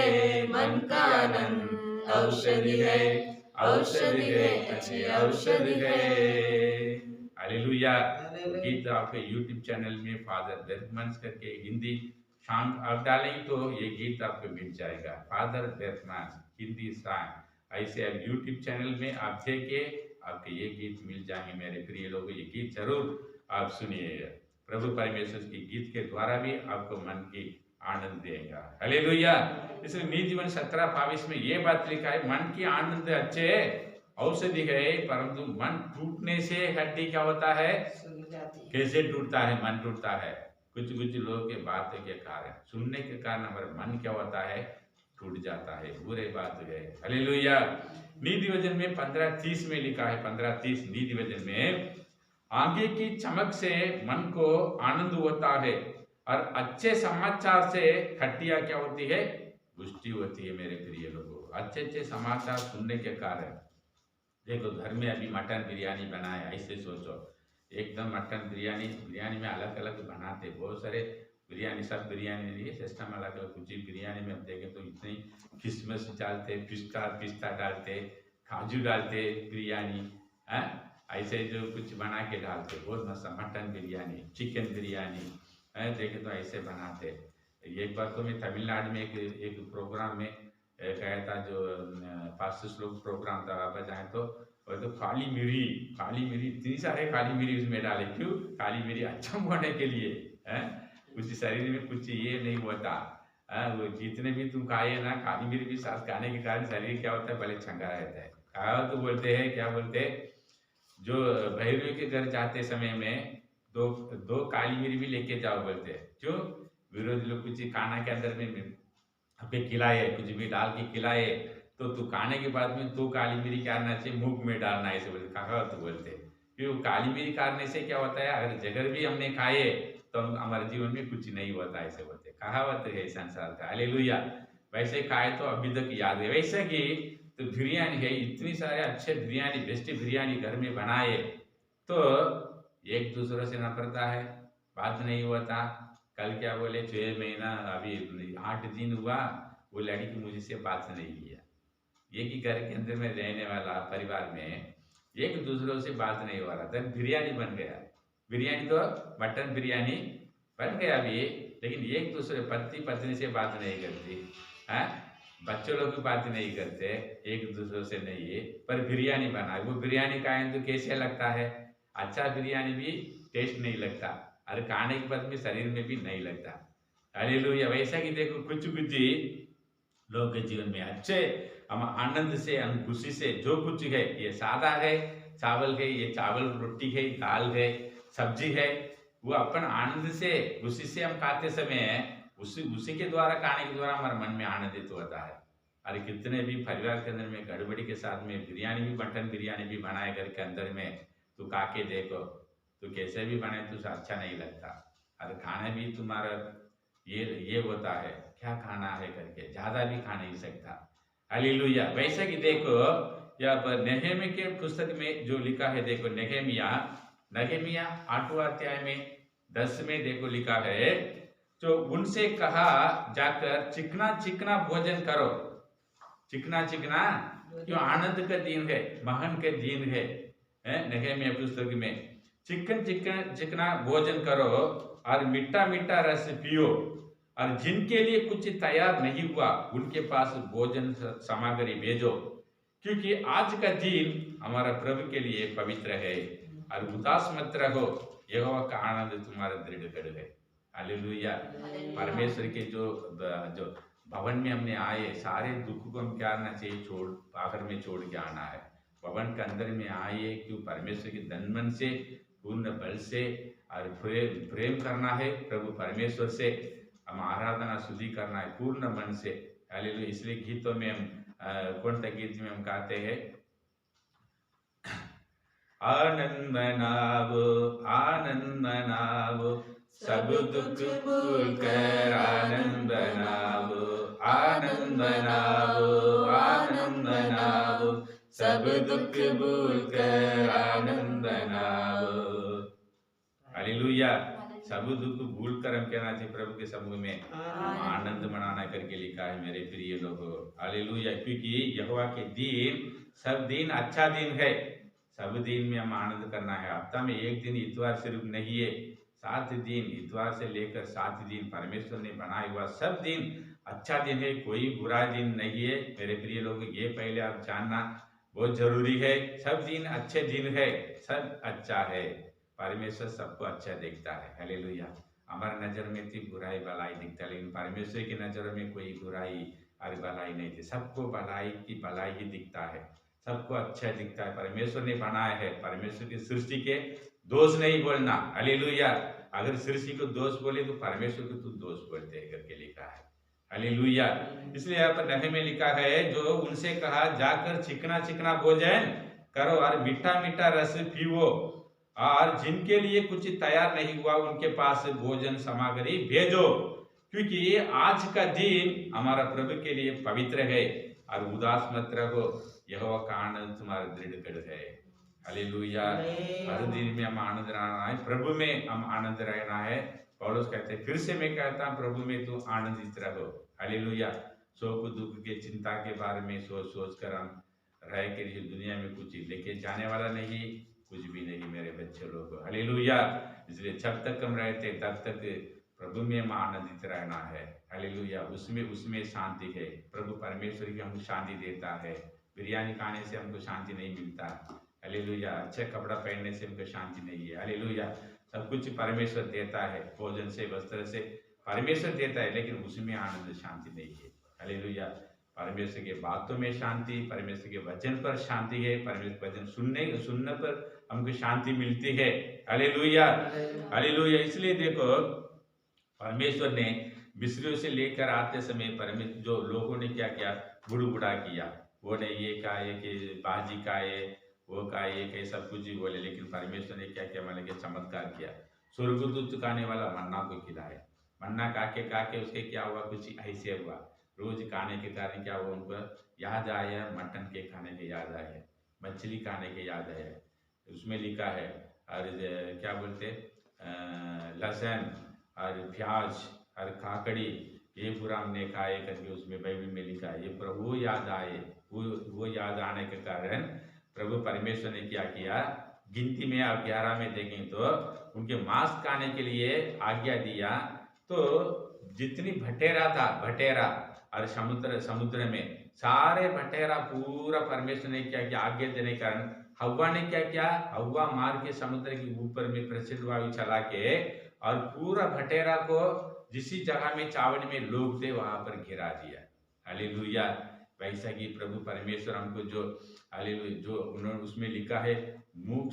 S1: मन का आनंद औषधि है, औषधि है, अच्छे औषधि है। हालेलुया। गीत आपके यूट्यूब चैनल में फादर बेर्कमैन्स करके हिंदी सॉन्ग आप डालेंगे तो ये गीत आपको मिल जाएगा, फादर बेर्कमैन्स हिंदी सॉन्ग। ऐसे आप यूट्यूब चैनल में आप देखे आपके ये गीत मिल जाएंगे। मेरे प्रिय लोगों, ये गीत जरूर आप सुनिएगा, प्रभु परमेश्वर की गीत के द्वारा भी आपको मन की आनंद देगा। हालेलुया। इसलिए नीति वचन 17:22 में ये बात लिखा है, मन की आनंद अच्छे औषधि है, परंतु मन टूटने से हड्डी क्या होता है, कैसे टूटता है, मन टूटता है, कुछ लोगों के बातों के कारण, सुनने के कारण हमारा मन क्या होता है, टूट जाता है, बुरे बात है। हालेलुया। नीति वचन में 15:30 में लिखा है, 15:30 नीति वचन में, आगे की चमक से मन को आनंद होता है और अच्छे समाचार से हड्डियां क्या होती है, पुष्टि होती है। मेरे प्रिय लोगों, अच्छे समाचार सुनने के कारण, देखो घर में अभी मटन बिरयानी बनाए, ऐसे सोचो, एकदम मटन बिरयानी में अलग अलग बनाते, बहुत सारे बिरयानी, सब बिरयानी नहीं है, सिस्टम अलग अलग, कुछ बिरयानी में हम देखें तो इतनी किशमिश डालते, पिस्ता डालते, काजू डालते, बिरयानी ऐसे जो कुछ बना के डालते, बहुत मस्त। मटन बिरयानी, चिकन बिरयानी देखे तो ऐसे बनाते। एक बार तो मैं तमिलनाडु में एक प्रोग्राम में गया था, जो 500 लोग प्रोग्राम था, वापस आए तो काली मिरी इतनी सारे काली मिरी उसमें डाले, क्यों, काली मिरी अच्छा होने के लिए, कुछ शरीर में कुछ ये नहीं होता, वो जितने भी तुम खाए ना, काली मिरी भी साथ खाने के कारण शरीर क्या होता है, भले चंगा रहता है। कहा तो बोलते हैं, क्या बोलते हैं, जो भैरवी के घर जाते समय में दो काली मिरी भी लेके जाओ बोलते हैं, क्यों, विरोधी लोग कुछ खाना के अंदर में हमें खिलाए, कुछ भी डाल के खिलाए, तो तू खाने के बाद में 2 काली मिरी करना चाहिए, मुंह में डालना, ऐसे बोलते, कहावत बोलते। क्यों, काली मिरी खाने से क्या होता है, अगर जगर भी हमने खाए तो हमारे जीवन में कुछ नहीं होता, ऐसे बोलते, कहावत है संसार का। हालेलुया। वैसे खाए तो अभी तक याद है। वैसे कि तो बिरयानी है, इतनी सारे अच्छे बिरयानी, बेस्ट बिरयानी घर में बनाए, तो एक दूसरे से नफरता है, बात नहीं होता। कल क्या बोले, 6 महीना अभी 8 दिन हुआ, वो लड़की मुझसे बात नहीं किया। एक ही घर के अंदर में रहने वाला परिवार में एक दूसरों से बात नहीं हो रहा था, बिरयानी बन गया, बिरयानी तो मटन बिरयानी बन गया भी, लेकिन एक दूसरे पति पत्नी से बात नहीं करती, बच्चों लोग की बात नहीं करते, एक दूसरे से नहीं है, पर बिरयानी बना, वो बिरयानी खाएं तो कैसे लगता है, अच्छा बिरयानी भी टेस्ट नहीं लगता, और खाने के बाद में शरीर में भी नहीं लगता। हालेलुया। वैसा कि देखो कुछ लोगों के जीवन में अच्छे हम आनंद से, हम खुशी से, जो कुछ है, ये सादा है, चावल है, ये चावल रोटी है, दाल है, सब्जी है, वो अपन आनंद से खुशी से हम खाते समय उसी के द्वारा, खाने के द्वारा हमारे मन में आनंदित होता है। अरे कितने भी परिवार के अंदर में गड़बड़ी के साथ में बिरयानी भी, मटन बिरयानी भी बनाए घर के अंदर में, तो खा के देखो तो कैसे भी बने तो अच्छा नहीं लगता। अरे खाना भी तुम्हारा ये होता है, क्या खाना है करके ज़्यादा भी खा नहीं सकता। हालेलुया। वैसे कि देखो यहाँ पर नेहेमी के पुस्तक में जो लिखा है, देखो नेहेमिया 8वां अध्याय में 10 में देखो लिखा है, तो उनसे कहा जाकर चिकना चिकना भोजन करो। चिकना चिकना क्यों? आनंद का दिन है, महन का दिन है। नेहेमिया पुस्तक में चिकन चिकन चिकना भोजन करो और मीठा मीठा रस पियो, और जिनके लिए कुछ तैयार नहीं हुआ उनके पास भोजन सामग्री भेजो, क्योंकि आज का दिन हमारा प्रभु के लिए पवित्र है। और उदास मत रहो, यहोवा का आनंद तुम्हारा दृढ़ है। हालेलुया। परमेश्वर के जो भवन में हमने आए, सारे दुख को हम क्या करना चाहिए? आखिर में छोड़ के आना है। भवन के अंदर में आए क्यों? परमेश्वर के तन मन से, पूर्ण बल से और प्रेम करना है प्रभु परमेश्वर से। हम आराधना स्तुति करना है पूर्ण मन से। हालेलुया। इसलिए गीतों में हम कौन सा गीत में हम गाते हैं? आनंद मनावो, आनंद मनावो, सब दुख भूल कर आनंद मनावो, आनंद मनावो, आनंद मनावो, सब दुख भूल कर आनंद मनावो। हालेलुया। सब दुख भूल कर हम कहना चाहिए प्रभु के समूह में आनंद मनाना करके लिखा है मेरे प्रिय लोगों। हालेलुया। क्योंकि यहोवा के दिन सब दिन अच्छा दिन है, सब दिन में हम आनंद करना है। हफ्ता में एक दिन इतवार सिर्फ नहीं है, 7 दिन, इतवार से लेकर 7 दिन परमेश्वर ने बनाया हुआ सब दिन अच्छा दिन है, कोई बुरा दिन नहीं है मेरे प्रिय लोग। ये पहले आप जानना बहुत जरूरी है। सब दिन अच्छे दिन है, सब अच्छा है, परमेश्वर सबको अच्छा देखता है। हालेलुया। हमारे नजर में थी बुराई भलाई दिखता है, लेकिन परमेश्वर की नजर में कोई बुराई और भलाई नहीं थी। सबको भलाई की भलाई ही दिखता है, सबको अच्छा दिखता है। परमेश्वर ने बनाया है, परमेश्वर की सृष्टि के दोष नहीं बोलना। हालेलुया। अगर सृष्टि को दोष बोले तो परमेश्वर को तू दोष बोलते हैं करके लिखा है। हालेलुया। इसलिए यहाँ पर नहे में लिखा है, जो उनसे कहा जाकर चिकना चिकना भोजन करो और मीठा मीठा रस पीवो, और जिनके लिए कुछ तैयार नहीं हुआ उनके पास भोजन सामग्री भेजो, क्योंकि आज का दिन हमारा प्रभु के लिए पवित्र है। और उदास मत रहो, यहोवा का आनंद तुम्हारा दृढ़ है। हालेलुया। हर दिन में हम आनंद रहना है, प्रभु में हम आनंद रहना है। पौलुस कहते हैं, फिर से मैं कहता हूँ प्रभु में तू आनंदित रहो। हालेलुया। शोक दुख के चिंता के बारे में सोच सोच कर हम रह के दुनिया में कुछ लेके जाने वाला नहीं, कुछ भी नहीं मेरे बच्चे लोग। हालेलुया। इसलिए जब तक हम रहते तब तक प्रभु में हम आनंदित रहना है। हालेलुया। उसमें शांति है। प्रभु परमेश्वर की हमको शांति देता है। बिरयानी खाने से हमको शांति नहीं मिलता। हालेलुया। अच्छा कपड़ा पहनने से हमको शांति नहीं है। हालेलुया। सब कुछ परमेश्वर देता है, भोजन से, वस्त्र से परमेश्वर देता है, लेकिन उसमें आनंद शांति नहीं है। हालेलुया। परमेश्वर के बातों में शांति, परमेश्वर के वचन पर शांति है, परमेश्वर वचन सुनने पर हमको शांति मिलती है। हालेलुया। हालेलुया। इसलिए देखो परमेश्वर ने मिस्रियों से लेकर आते समय परमेश्वर जो लोगों ने क्या किया, बुड़बुड़ा किया, वो ने ये कहा है कि बाजी का है, वो कहा ये कहे, सब कुछ ही बोले, लेकिन परमेश्वर ने क्या किया, मतलब चमत्कार किया। स्वर्गदूत खाने वाला मन्ना को खिलाया। मन्ना काके उसके क्या हुआ, कुछ ऐसे हुआ। रोज खाने के कारण क्या हुआ, उनको याद आया, मटन के खाने के याद आया, मछली खाने के याद आया। उसमें लिखा है, और क्या बोलते, लहसुन और प्याज और काकड़ी, ये पूरा हमने खाए करके उसमें बाइबल में लिखा है। ये प्रभु याद आए, वो याद आने के कारण प्रभु परमेश्वर ने क्या किया, गिनती में आप 11 में देखें तो उनके मांस खाने के लिए आज्ञा दिया। तो जितनी भटेरा था, भटेरा और समुद्र में सारे भटेरा पूरा परमेश्वर ने क्या किया, आज्ञा देने के कारण हव्वा ने क्या किया, हव्वा मार के समुद्र के ऊपर में प्रसिद्ध वायु चला के और पूरा भटेरा को जिस जगह में चावल में लोग थे वहां पर गिरा दिया। हालेलुया। वैसा कि प्रभु परमेश्वर हमको जो हालेलुया जो उन्होंने उसमें लिखा है, मुंह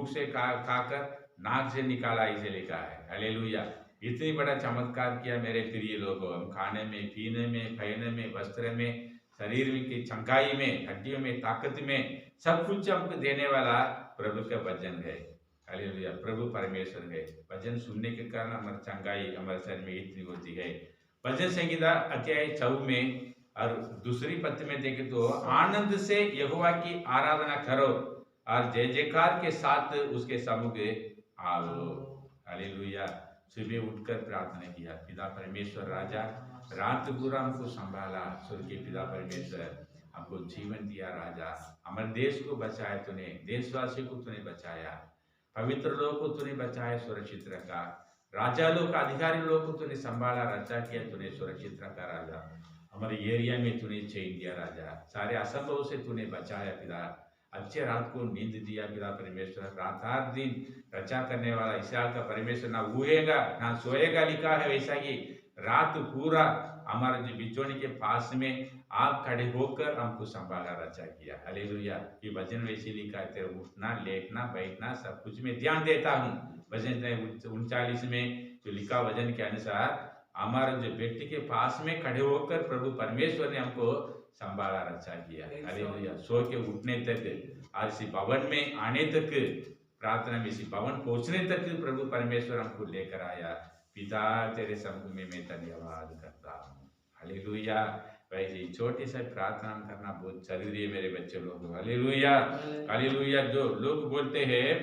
S1: से खाकर नाक से निकाला, इसे लिखा है। हालेलुया। इतनी बड़ा चमत्कार किया मेरे प्रिय लोगों। हम खाने में, पीने में, पहनने में, वस्त्र में, शरीर की चंगाई में, हड्डियों में, ताकत में, सब कुछ हमको देने वाला प्रभु का वचन है। हालेलुया, प्रभु परमेश्वर है। वचन सुनने के कारण हमारी चंगाई हमारे शरीर में इतनी होती है। भजन संहिता अध्याय 4 में और दूसरी पद में देखें तो आनंद से यहोवा की आराधना करो और जय जयकार के साथ उसके सम्मुख आओ। हालेलुया। सुबह उठकर प्रार्थना किया, पिता परमेश्वर राजा, रात पूरा हमको संभाला। स्वर्गीय पिता परमेश्वर हमको जीवन दिया राजा, हमारे देश को बचाया तूने, देशवासियों को तूने बचाया, पवित्र लोग को तूने बचाया, सुरक्षित रखा। राजा लोग, अधिकारी लोग को तूने संभाला, रक्षा किया, तूने सुरक्षित रखा राजा। हमारे एरिया में तूने चैन दिया राजा, सारे असंभव से तूने बचाया पिता। अच्छे रात को नींद दिया पिता परमेश्वर। रात हर दिन रक्षा करने वाला इस्राएल का परमेश्वर ना उएगा ना सोएगा लिखा है, वैसा ही रात पूरा हमारे जो बिछोने के पास में आप खड़े होकर हमको संभाला, रक्षा किया। हालेलुया। ये वचन वैसे लिखा है, तेरे उठना, लेटना, बैठना सब कुछ में ध्यान देता हूँ। वचन 39 में जो लिखा वचन के अनुसार हमारे जो व्यक्ति के पास में खड़े होकर प्रभु परमेश्वर ने हमको संभाला, रक्षा किया। हालेलुया। सो के उठने तक और इसी भवन में आने तक, प्रार्थना में इसी भवन पहुंचने तक प्रभु परमेश्वर हमको लेकर आया। पिता तेरे सम्मुख में मैं धन्यवाद करता हूँ। हालेलुया। वैसे छोटी सी प्रार्थना करना बहुत जरूरी है मेरे बच्चे लोग। Hallelujah, hallelujah. जो लोग बोलते हैं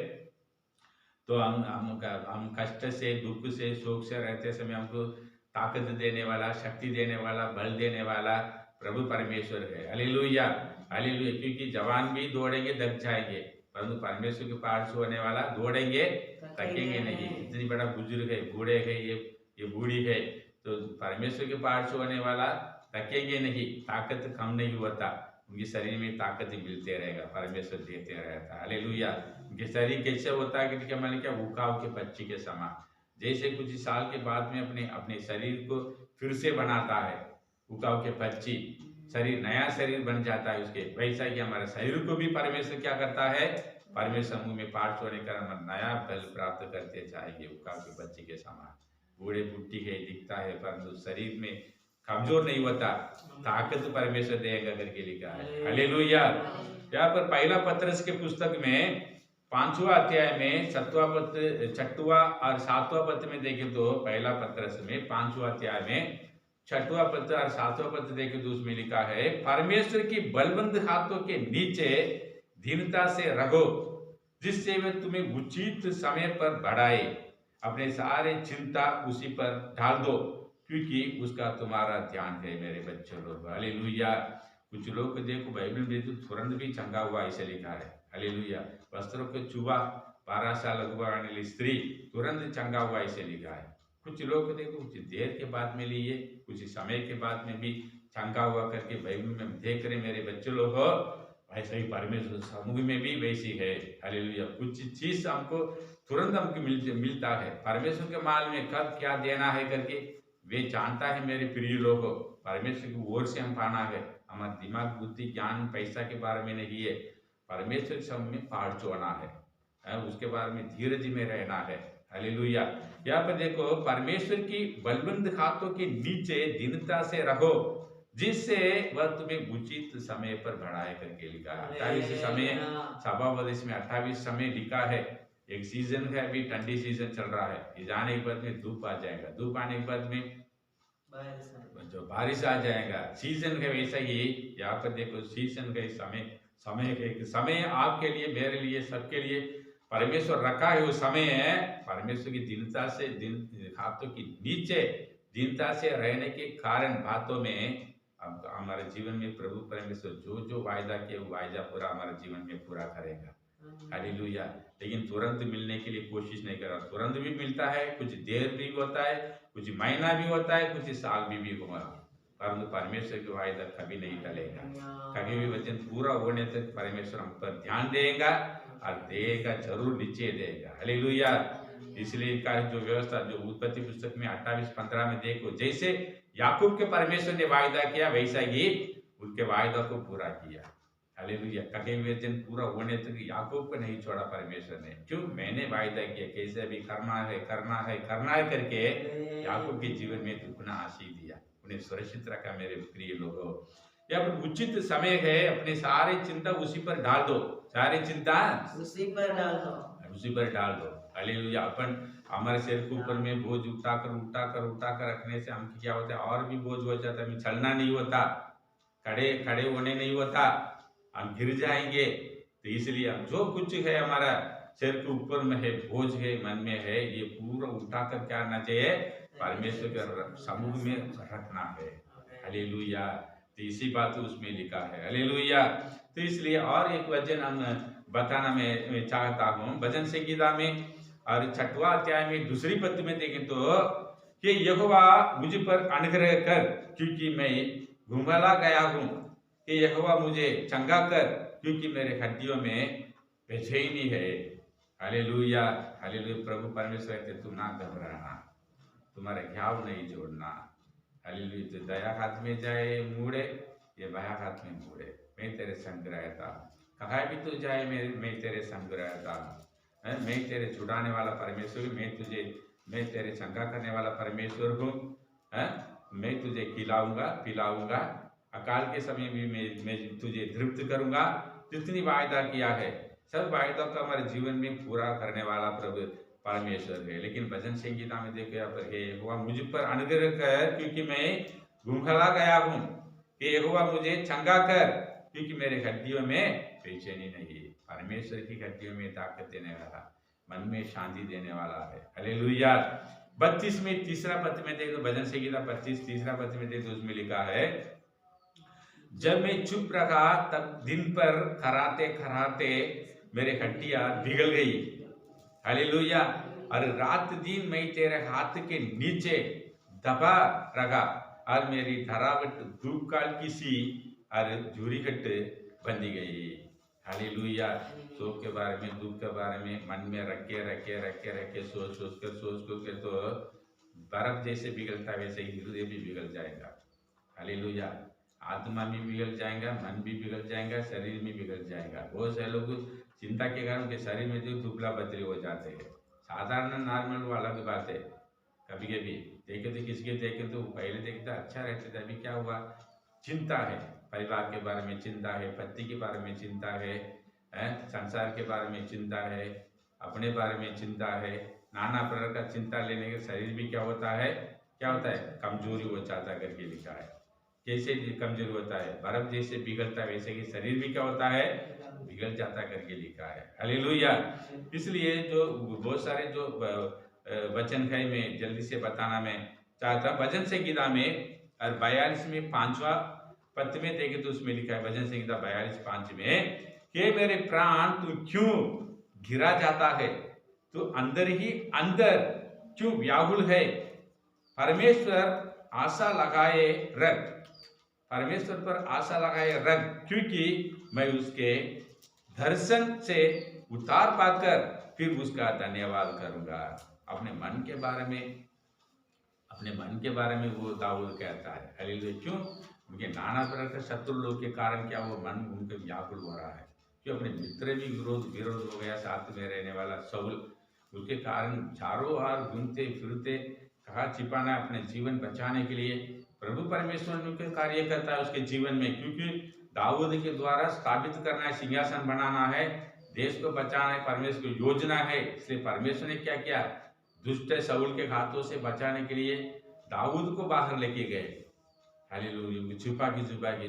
S1: तो हम कष्ट से, दुख से, शोक से रहते समय हमको ताकत देने वाला, शक्ति देने वाला, बल देने वाला प्रभु परमेश्वर है। Hallelujah, hallelujah. क्योंकि जवान भी दौड़ेंगे थक जाएंगे, परंतु परमेश्वर के पास होने वाला दौड़ेंगे थकेंगे नहीं। इतनी बड़ा बुजुर्ग है, बूढ़े है, ये बूढ़ी है, तो परमेश्वर के पास होने वाला थकेंगे नहीं, ताकत कम नहीं होता, उनके शरीर में ताकत मिलते रहेगा, परमेश्वर देते रहता है। हालेलुया। उनके शरीर कैसे होता है कि मैंने क्या, उकाव के पक्षी के समान, जैसे कुछ साल के बाद में अपने शरीर को फिर से बनाता है उकाव के पक्षी, शरीर नया शरीर बन जाता है उसके, वैसा ही हमारे शरीर को भी परमेश्वर क्या करता है, परमेश्वर मुंह में पाठ होने कर हम नया बल प्राप्त करते जाएंगे, उकाव के बच्चे के समान। बूढ़े बुढ़ी है दिखता है, परंतु शरीर में कमजोर नहीं होता, ताकत परमेश्वर देगा करके लिखा है। हालेलुया। यहाँ पर पहला पत्रस के पुस्तक में 5वां अध्याय में 6वां और 7वां पद में देखें तो, पहला पत्रस में 5वां अध्याय में 6वां पद और 7वां पद देखें तो उसमें लिखा है, परमेश्वर की बलवंत हाथों के नीचे दीनता से रहो, जिससे वे तुम्हें उचित समय पर बढ़ाए। अपने सारे चिंता उसी पर डाल दो, क्योंकि उसका तुम्हारा ध्यान है मेरे बच्चों लोग। हालेलुया। कुछ लोग देखो बाइबल में तो तुरंत भी चंगा हुआ ऐसे लिखा है। हालेलुया। वस्त्रों को चुबा 12 साल लगवाने वाली स्त्री तुरंत चंगा हुआ ऐसे लिखा है। कुछ लोग देखो कुछ देर के बाद में लिए, कुछ समय के बाद में भी चंगा हुआ करके बाइबल में देख रहे मेरे बच्चों लोग, ऐसा ही परमेश्वर समूह में भी वैसी है। हालेलुया। कुछ चीज हमको तुरंत हमको मिलता है, परमेश्वर के माल में कब क्या देना है करके वे जानता है मेरे प्रिय लोगों। परमेश्वर की ओर से हम पाना है, हमारा दिमाग, बुद्धि, ज्ञान, पैसा के बारे में नहीं है, परमेश्वर के सामने पार चोना है, उसके बारे में धीरज में रहना है। हालेलुया। यहाँ पर देखो, परमेश्वर की बलवंत हाथों के नीचे दीनता से रहो, जिससे वह तुम्हें उचित समय पर बढ़ाए करके लिखा है। 28 समय, सभापदेश में 28 समय लिखा है। एक सीजन है, अभी ठंडी सीजन चल रहा है, ये जाने के बाद में धूप आ जाएगा, धूप आने के बाद में जो बारिश आ जाएगा, सीजन है वैसा ही। यहाँ पर देखो सीजन का समय आपके लिए, मेरे लिए, सबके लिए परमेश्वर रखा है। वो समय है परमेश्वर की दीनता से, हाथों की नीचे दीनता से रहने के कारण बातों में हमारे जीवन में प्रभु परमेश्वर जो वायदा किया वो वायदा पूरा हमारे जीवन में पूरा करेगा। हालेलुया। लेकिन तुरंत मिलने के लिए कोशिश नहीं कर रहा, तुरंत भी मिलता है, कुछ देर भी होता है, कुछ महीना भी होता है, कुछ साल भी होगा, परंतु परमेश्वर की वायदा कभी नहीं टलेगा। कभी भी वचन पूरा होने तक परमेश्वर हम पर ध्यान देगा और देगा, जरूर नीचे देगा। हालेलुया। इसलिए का जो व्यवस्था जो उत्पत्ति पुस्तक में 28-15 में देखो, जैसे याकूब के परमेश्वर ने वायदा किया वैसा ही उनके वायदा को पूरा किया। हालेलुया। कहे हुए दिन पूरा होने तक याकूब को नहीं छोड़ा परमेश्वर ने। क्यों? मैंने वायदा किया, कैसे भी करना है करना है करना है करके याकूब के जीवन में दुगना आशीष दिया, उन्हें सुरक्षित रखा। मेरे प्रिय लोगों, या उचित समय है, अपने सारे चिंता उसी पर डाल दो, सारी चिंता
S2: उसी पर डाल दो,
S1: उसी पर डाल दो। हालेलुया। अपन हमारे सिर के ऊपर में बोझ उठाकर रखने से हम क्या होता है, और भी बोझ हो जाता है, हमें चलना नहीं होता, खड़े होने नहीं होता, हम गिर जाएंगे। तो इसलिए हम जो कुछ है हमारा सिर के ऊपर में है, बोझ है, मन में है, ये पूरा उठाकर क्या करना चाहिए, परमेश्वर के समूह में रखना है। हालेलुया। तो इसी बात उसमें लिखा है। हालेलुया। तो इसलिए और एक वचन हम बताना मैं चाहता हूँ, भजन संगीता में और 6वां अध्याय में दूसरी पद में देखें तो, कि यहोवा मुझ पर अनुग्रह कर क्योंकि मैं घुंघला गया हूँ, कि यहोवा मुझे चंगा कर क्योंकि मेरे हड्डियों में बेचैनी है। हालेलुया। हालेलुया। प्रभु परमेश्वर कहते तू ना घबराना, तुम्हारे घाव नहीं जोड़ना। हालेलुया। तो दया हाथ में जाए मुड़े, ये बाया हाथ में मुड़े, मैं तेरे संग रहता, कहा भी तू जाए मैं तेरे संग रहता हूँ। मैं तेरे छुड़ाने वाला परमेश्वर हूँ, मैं तेरे चंगा करने वाला परमेश्वर हूँ। मैं तुझे खिलाऊंगा पिलाऊंगा, अकाल के समय भी मैं तुझे तृप्त करूंगा। जितनी वायदा किया है सब वायदा को हमारे जीवन में पूरा करने वाला प्रभु परमेश्वर है। लेकिन भजन संगीता में देखो यहाँ पर, हे यहोवा मुझ पर अनुग्रह कर क्योंकि मैं घुंघला गया हूँ, कि यहोवा मुझे चंगा कर क्योंकि मेरे हड्डियों में बेचैनी नहीं। परमेश्वर की हड्डियों में ताकत देने वाला, मन में शांति देने वाला है। हालेलुया। 32 में तीसरा पद में देखो, भजन संगीता 25 तीसरा पद में देखो, उसमें लिखा है, जब मैं चुप रहा तब दिन पर खराते खराते मेरे हड्डियां पिघल गई। हालेलुया। और रात दिन मैं तेरे हाथ के नीचे दबा रहा और मेरी धरावट धूप काल की सी और झूरीघट बंधी गई। हालेलुया। शोक के बारे में, दुख के बारे में मन में रखे सोच के तो बर्फ जैसे पिघलता वैसे ही हृदय भी पिघल जाएगा। हालेलुया। आत्मा भी पिघल जाएगा, मन भी पिघल जाएगा, शरीर भी पिघल जाएगा। बहुत से लोग चिंता के कारण उनके शरीर में जो दुबला पतली हो जाते हैं। साधारण नॉर्मल वो अलग बात है, कभी कभी देखे तो किसके देखे तो पहले देखता अच्छा रहता था, अभी क्या हुआ, चिंता है, परिवार के बारे में चिंता है, पति के बारे में चिंता है, संसार के बारे में चिंता है, अपने बारे में चिंता है, नाना प्रकार का चिंता लेने के शरीर भी क्या होता है कमजोरी हो जाता करके लिखा है। कैसे कमजोर होता है, बर्फ जैसे पिघलता है वैसे ही शरीर भी क्या होता है, पिघल जाता करके लिखा है। हालेलुया। इसलिए जो बहुत सारे जो वचन है मैं जल्दी से बताना मैं चाहता। भजन संगीता में और 42 में 5वां पद में देखे तो उसमें लिखा है, भजन संगीता 42:5 में, कि मेरे प्राण तू क्यों घिरा जाता है, तू अंदर ही अंदर क्यों व्याकुल है। परमेश्वर आशा लगाए रख, परमेश्वर पर आशा लगाए रख क्योंकि मैं उसके दर्शन से उतार पाकर फिर उसका धन्यवाद करूंगा। अपने मन के बारे में वो दाऊद कहता है। हालेलुया। क्यों? उनके नाना प्रकार के शत्रु लोग के कारण क्या वो मन उनके व्याकुल हो रहा है, क्यों? अपने मित्र भी विरोध हो गया, साथ में रहने वाला शाऊल, उसके कारण चारों ओर घूमते फिरते कहाँ छिपाना अपने जीवन बचाने के लिए प्रभु परमेश्वर ने कार्य करता है उसके जीवन में, क्योंकि दाऊद के द्वारा स्थापित करना है, सिंहासन बनाना है, देश को बचाना है, परमेश्वर की योजना है। इसलिए परमेश्वर ने क्या किया, दुष्ट शाऊल के हाथों से बचाने के लिए दाऊद को बाहर लेके गए। हालेलुया। छुपा की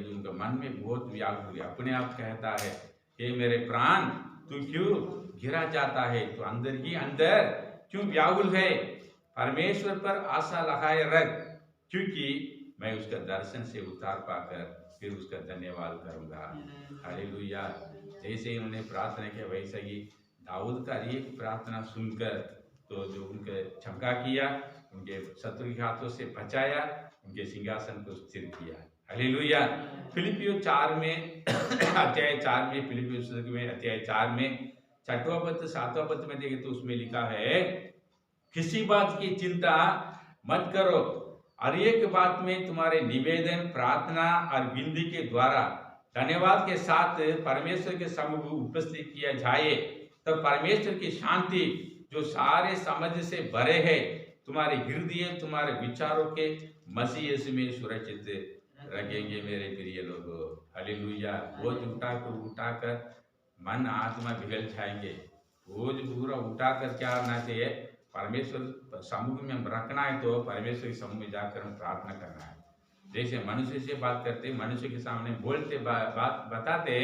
S1: उनका मन में बहुत व्याकुल है, अपने आप कहता है कि मेरे प्राण तू क्यों घिरा जाता है, तो अंदर ही अंदर क्यों व्याकुल है। परमेश्वर पर आशा लगाए रख क्योंकि मैं उसका दर्शन से उतार पाकर फिर उसका धन्यवाद करूंगा। हालेलुया। जैसे ही उन्होंने प्रार्थना किया वैसे ही दाऊद का एक प्रार्थना सुनकर तो जो उनके क्षमा किया, उनके शत्रु के हाथों से बचाया, उनके सिंहासन को स्थिर किया। हालेलुया। फिलिपियों 4 में अध्याय 4 में, फिलिपियों में अध्याय 4 में 6वां पद 7वां पद में देखें तो उसमें लिखा है, किसी बात की चिंता मत करो, हर एक बात में तुम्हारे निवेदन प्रार्थना और विनती के द्वारा धन्यवाद के साथ परमेश्वर के सम्मुख उपस्थित किया जाए, तो परमेश्वर की शांति जो सारे समझ से भरे है, तुम्हारे हृदय तुम्हारे विचारों के मसीह यीशु में सुरक्षित रखेंगे मेरे प्रिय लोगों। हालेलुया। बोझ उठाकर मन आत्मा बिगड़ जाएंगे। बोझ पूरा उठाकर क्या करना चाहिए? परमेश्वर सम्मुख में रखना है, तो परमेश्वर के सम्मुख में जाकर हम प्रार्थना करना है। जैसे मनुष्य से बात करते, मनुष्य के सामने बोलते, बात बताते,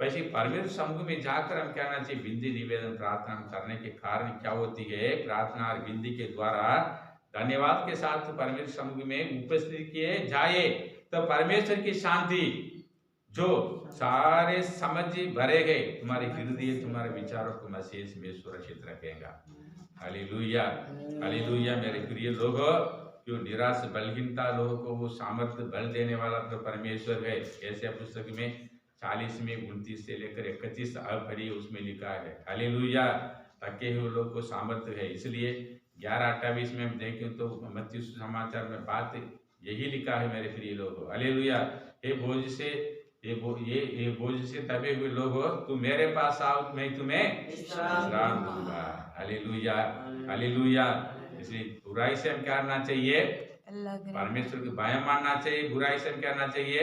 S1: वैसे परमेश्वर सम्मुख में जाकर हम क्या करना चाहिए? विनती निवेदन प्रार्थना करने के कारण क्या होती है? प्रार्थना और विनती के द्वारा धन्यवाद के साथ परमेश्वर सम्मुख में उपस्थित किए जाए, तो परमेश्वर की शांति जो सारे समझ भरे गए, तुम्हारे हृदय तुम्हारे विचारों को मसीह में सुरक्षित रखेगा। Hallelujah, hallelujah. मेरे प्रिय लोगों, जो निराश बलहीनता लोगों को वो सामर्थ्य बल देने वाला तो परमेश्वर है। ऐसे पुस्तक में 40 में 29 से लेकर 31 पढ़िए, उसमें लिखा है। हालेलुया। थके हुए लोग को सामर्थ्य है। इसलिए 11:28 में हम देखें तो मत्ती समाचार में बात यही लिखा है मेरे प्रिय लोगों। हालेलुया। ये बोझ से दबे हुए लोगों, तू मेरे पास आओ, मैं तुम्हें विश्राम दूंगा। Hallelujah, hallelujah. इसलिए बुराई से हम क्या करना चाहिए? परमेश्वर की भय मानना चाहिए। बुराई से हम क्या करना चाहिए?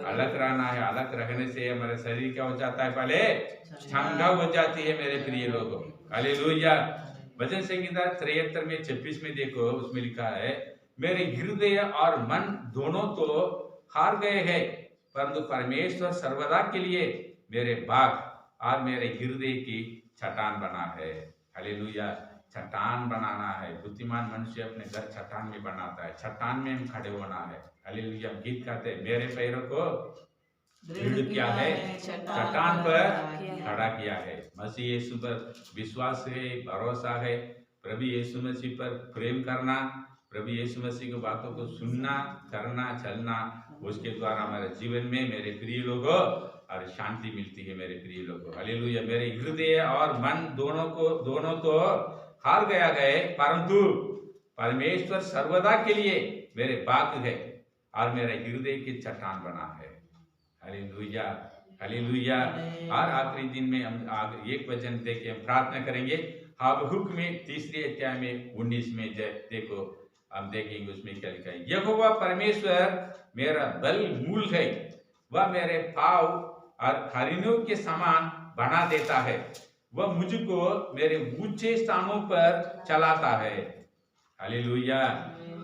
S1: अलग रहना है। अलग रहने से हमारे शरीर क्या हो जाता है? पहले क्षमता हो जाती है मेरे प्रिय लोगों। हालेलुया। भजन संहिता 73 में 26 में देखो, उसमें लिखा है, मेरे हृदय और मन दोनों तो हार गए हैं, परंतु परमेश्वर सर्वदा के लिए मेरे बाग और मेरे हृदय की चट्टान बना है। हालेलुया। चट्टान बनाना है। बुद्धिमान मनुष्य अपने घर चट्टान में बनाता है। चट्टान में हम खड़े होना है। हालेलुया। गीत गाते, मेरे पैरों को दृढ़ किया है, चट्टान पर खड़ा किया है। मसीह यीशु पर विश्वास है, भरोसा है। प्रभु यीशु मसीह पर प्रेम करना, प्रभु यीशु मसीह की बातों को सुनना, करना, चलना, उसके द्वारा हमारे जीवन में मेरे प्रिय लोगों और शांति मिलती है मेरे प्रिय लोगों। हालेलुया। मेरे हृदय और मन दोनों तो हार गया गए, परंतु परमेश्वर सर्वदा के लिए मेरे बाग है और मेरे हृदय की चट्टान बना है। Hallelujah, hallelujah. और आखिरी दिन में हम एक वचन देके हम प्रार्थना करेंगे। हबक्कुक में 3 अध्याय में 19 में देखो, हम देखेंगे उसमें क्या लिखा है। यहोवा परमेश्वर मेरा बल मूल है, वह मेरे पाँव और हरिणों के समान बना देता है, वह मुझको मेरे ऊंचे स्थानों पर चलाता है। हालेलुया।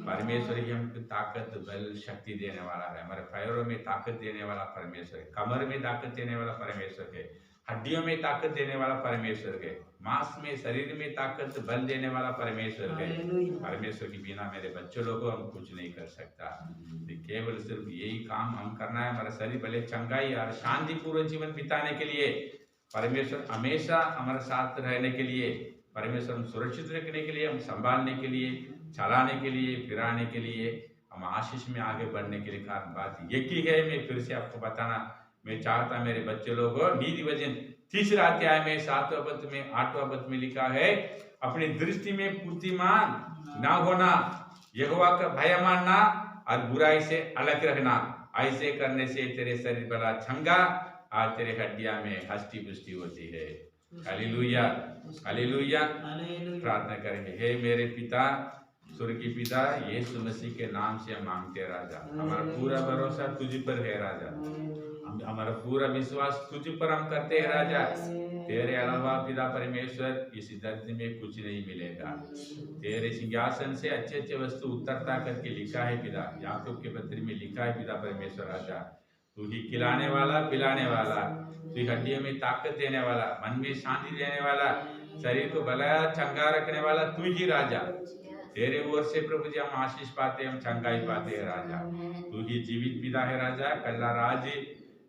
S1: परमेश्वर ही हमको ताकत, बल, शक्ति देने वाला है। हमारे पैरों में ताकत देने वाला परमेश्वर है, कमर में ताकत देने वाला परमेश्वर है, हड्डियों में ताकत देने वाला परमेश्वर है, मांस में, शरीर में ताकत, बल देने वाला परमेश्वर है। परमेश्वर के बिना मेरे बच्चों लोगों हम कुछ नहीं कर सकता। केवल सिर्फ यही काम हम करना है, हमारा शरीर भले चंगाई और शांतिपूर्ण जीवन बिताने के लिए, परमेश्वर हमेशा हमारे साथ रहने के लिए, परमेश्वर हम सुरक्षित रखने के लिए, हम संभालने के लिए, चलाने के लिए, फिराने के लिए, हम आशीष में आगे बढ़ने के लिए कारण बात एक ही है। मैं फिर से आपको बताना मैं चाहता, मेरे बच्चे लोगों, नीति वचन 3 अध्याय में 7वां पद में 8वां पद में लिखा है, अपनी दृष्टि में बुद्धिमान ना होना, यहोवा का भय मानना और बुराई से अलग रहना, ऐसे करने से तेरे शरीर बड़ा चंगा और तेरे हड्डियां में हस्ती पुष्टि होती है। Hallelujah, hallelujah. प्रार्थना करेंगे। हे मेरे पिता, स्वर्गीय पिता, यीशु मसीह के नाम से हम मांगते हैं राजा, हमारा पूरा भरोसा तुझ पर है राजा, हमारा पूरा विश्वास तुझ पर हम करते हैं राजा। तेरे अलावा पिता परमेश्वर इस धरती में कुछ नहीं मिलेगा। तेरे सिंहासन से अच्छे अच्छे वस्तु उतरता करके लिखा है पिता, याकूब के पत्र में लिखा है पिता परमेश्वर राजा, तू ही खिलाने वाला, पिलाने वाला, तू ही हड्डियों में ताकत देने वाला, मन में शांति देने वाला, शरीर को भला चंगा रखने वाला तू ही राजा। तेरे ओर से प्रभु जी हम आशीष पाते, हम चंगाई पाते हैं राजा। तू ही जीवित पिता है राजा, कल्ला राज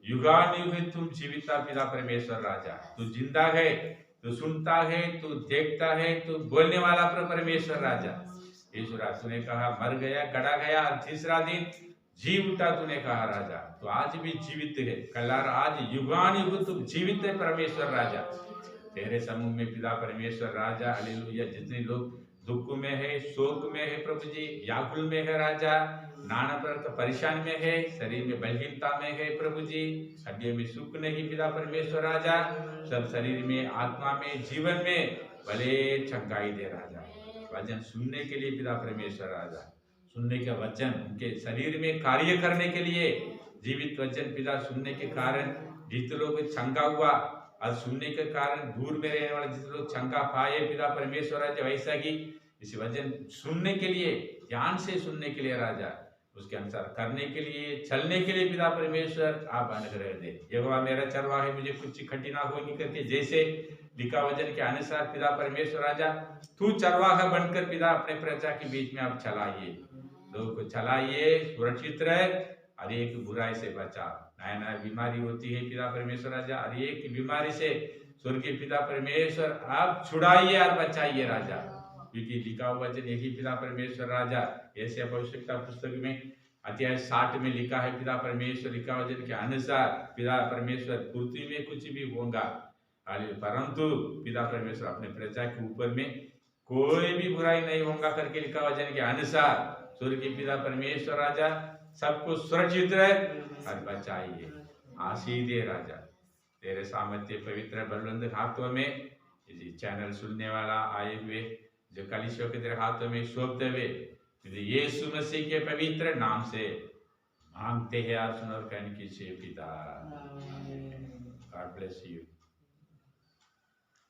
S1: युगानुयुग तुम जीवित पिता परमेश्वर राजा। तू जिंदा है, तू सुनता है, तू देखता है, तू बोलने वाला परमेश्वर राजा। यीशु राज तूने कहा मर गया, गड़ा गया, और तीसरा दिन जी उठा तूने कहा राजा, तो आज भी जीवित है, कल आज युगानुयुग तुम जीवित है परमेश्वर राजा। तेरे समूह में पिता परमेश्वर राजा, हालेलुया। जितने लोग दुख में है, शोक में है प्रभु जी, व्याकुल में है राजा, नाना प्रकार का परेशानी में है, शरीर में बलहीनता में है प्रभु जी, हड्डियों में सुख नहीं पिता परमेश्वर राजा, सब शरीर में, आत्मा में, जीवन में भले चंगाई दे राजा। वचन सुनने के लिए पिता परमेश्वर राजा, सुनने का वचन उनके शरीर में कार्य करने के लिए, जीवित वचन पिता सुनने के कारण जितने लोग चंगा हुआ और सुनने के कारण दूर में रहने वाले जितने लोग चंगा पाए पिता परमेश्वर राजा, वैसा ही इस वचन सुनने के लिए, ध्यान से सुनने के लिए राजा, उसके अनुसार करने के लिए, चलने के लिए पिता परमेश्वर आप अनुग्रह दे। यहोवा मेरा चरवाहा है, मुझे कुछ इकट्ठी ना होगी करके जैसे लिखा वचन के अनुसार पिता परमेश्वर राजा, तू चरवाहा बनकर पिता अपने प्रजा के बीच में आप चलाइए, लोगों को चलाइए, सुरक्षित रहे, हर एक बुराई से बचा। नया नया बीमारी होती है पिता परमेश्वर राजा, हर एक बीमारी से स्वर्गीय पिता परमेश्वर आप छुड़ाइए और बचाइए राजा, क्योंकि लिखा हुआ वचन यही पिता परमेश्वर राजा, ऐसे आवश्यकता पुस्तक में अध्याय 60 में लिखा है पिता परमेश्वर, लिखा वचन के अनुसार पिता परमेश्वर पृथ्वी में कुछ भी होगा, परंतु पिता परमेश्वर अपने प्रजा के ऊपर में कोई भी बुराई नहीं होगा करके लिखा वचन के अनुसार स्वर्गीय पिता परमेश्वर राजा सबको सुरक्षित रहे और बचाइए, आशीष दे राजा। तेरे सामर्थ्य पवित्र बलवंत हाथों में इसी चैनल सुनने वाला आए हुए जो कलीसियों के तेरे हाथों में सौंपते हुए यीशु मसीह के पवित्र नाम से मांगते हैं और सुनो कहने की पिता। God bless you.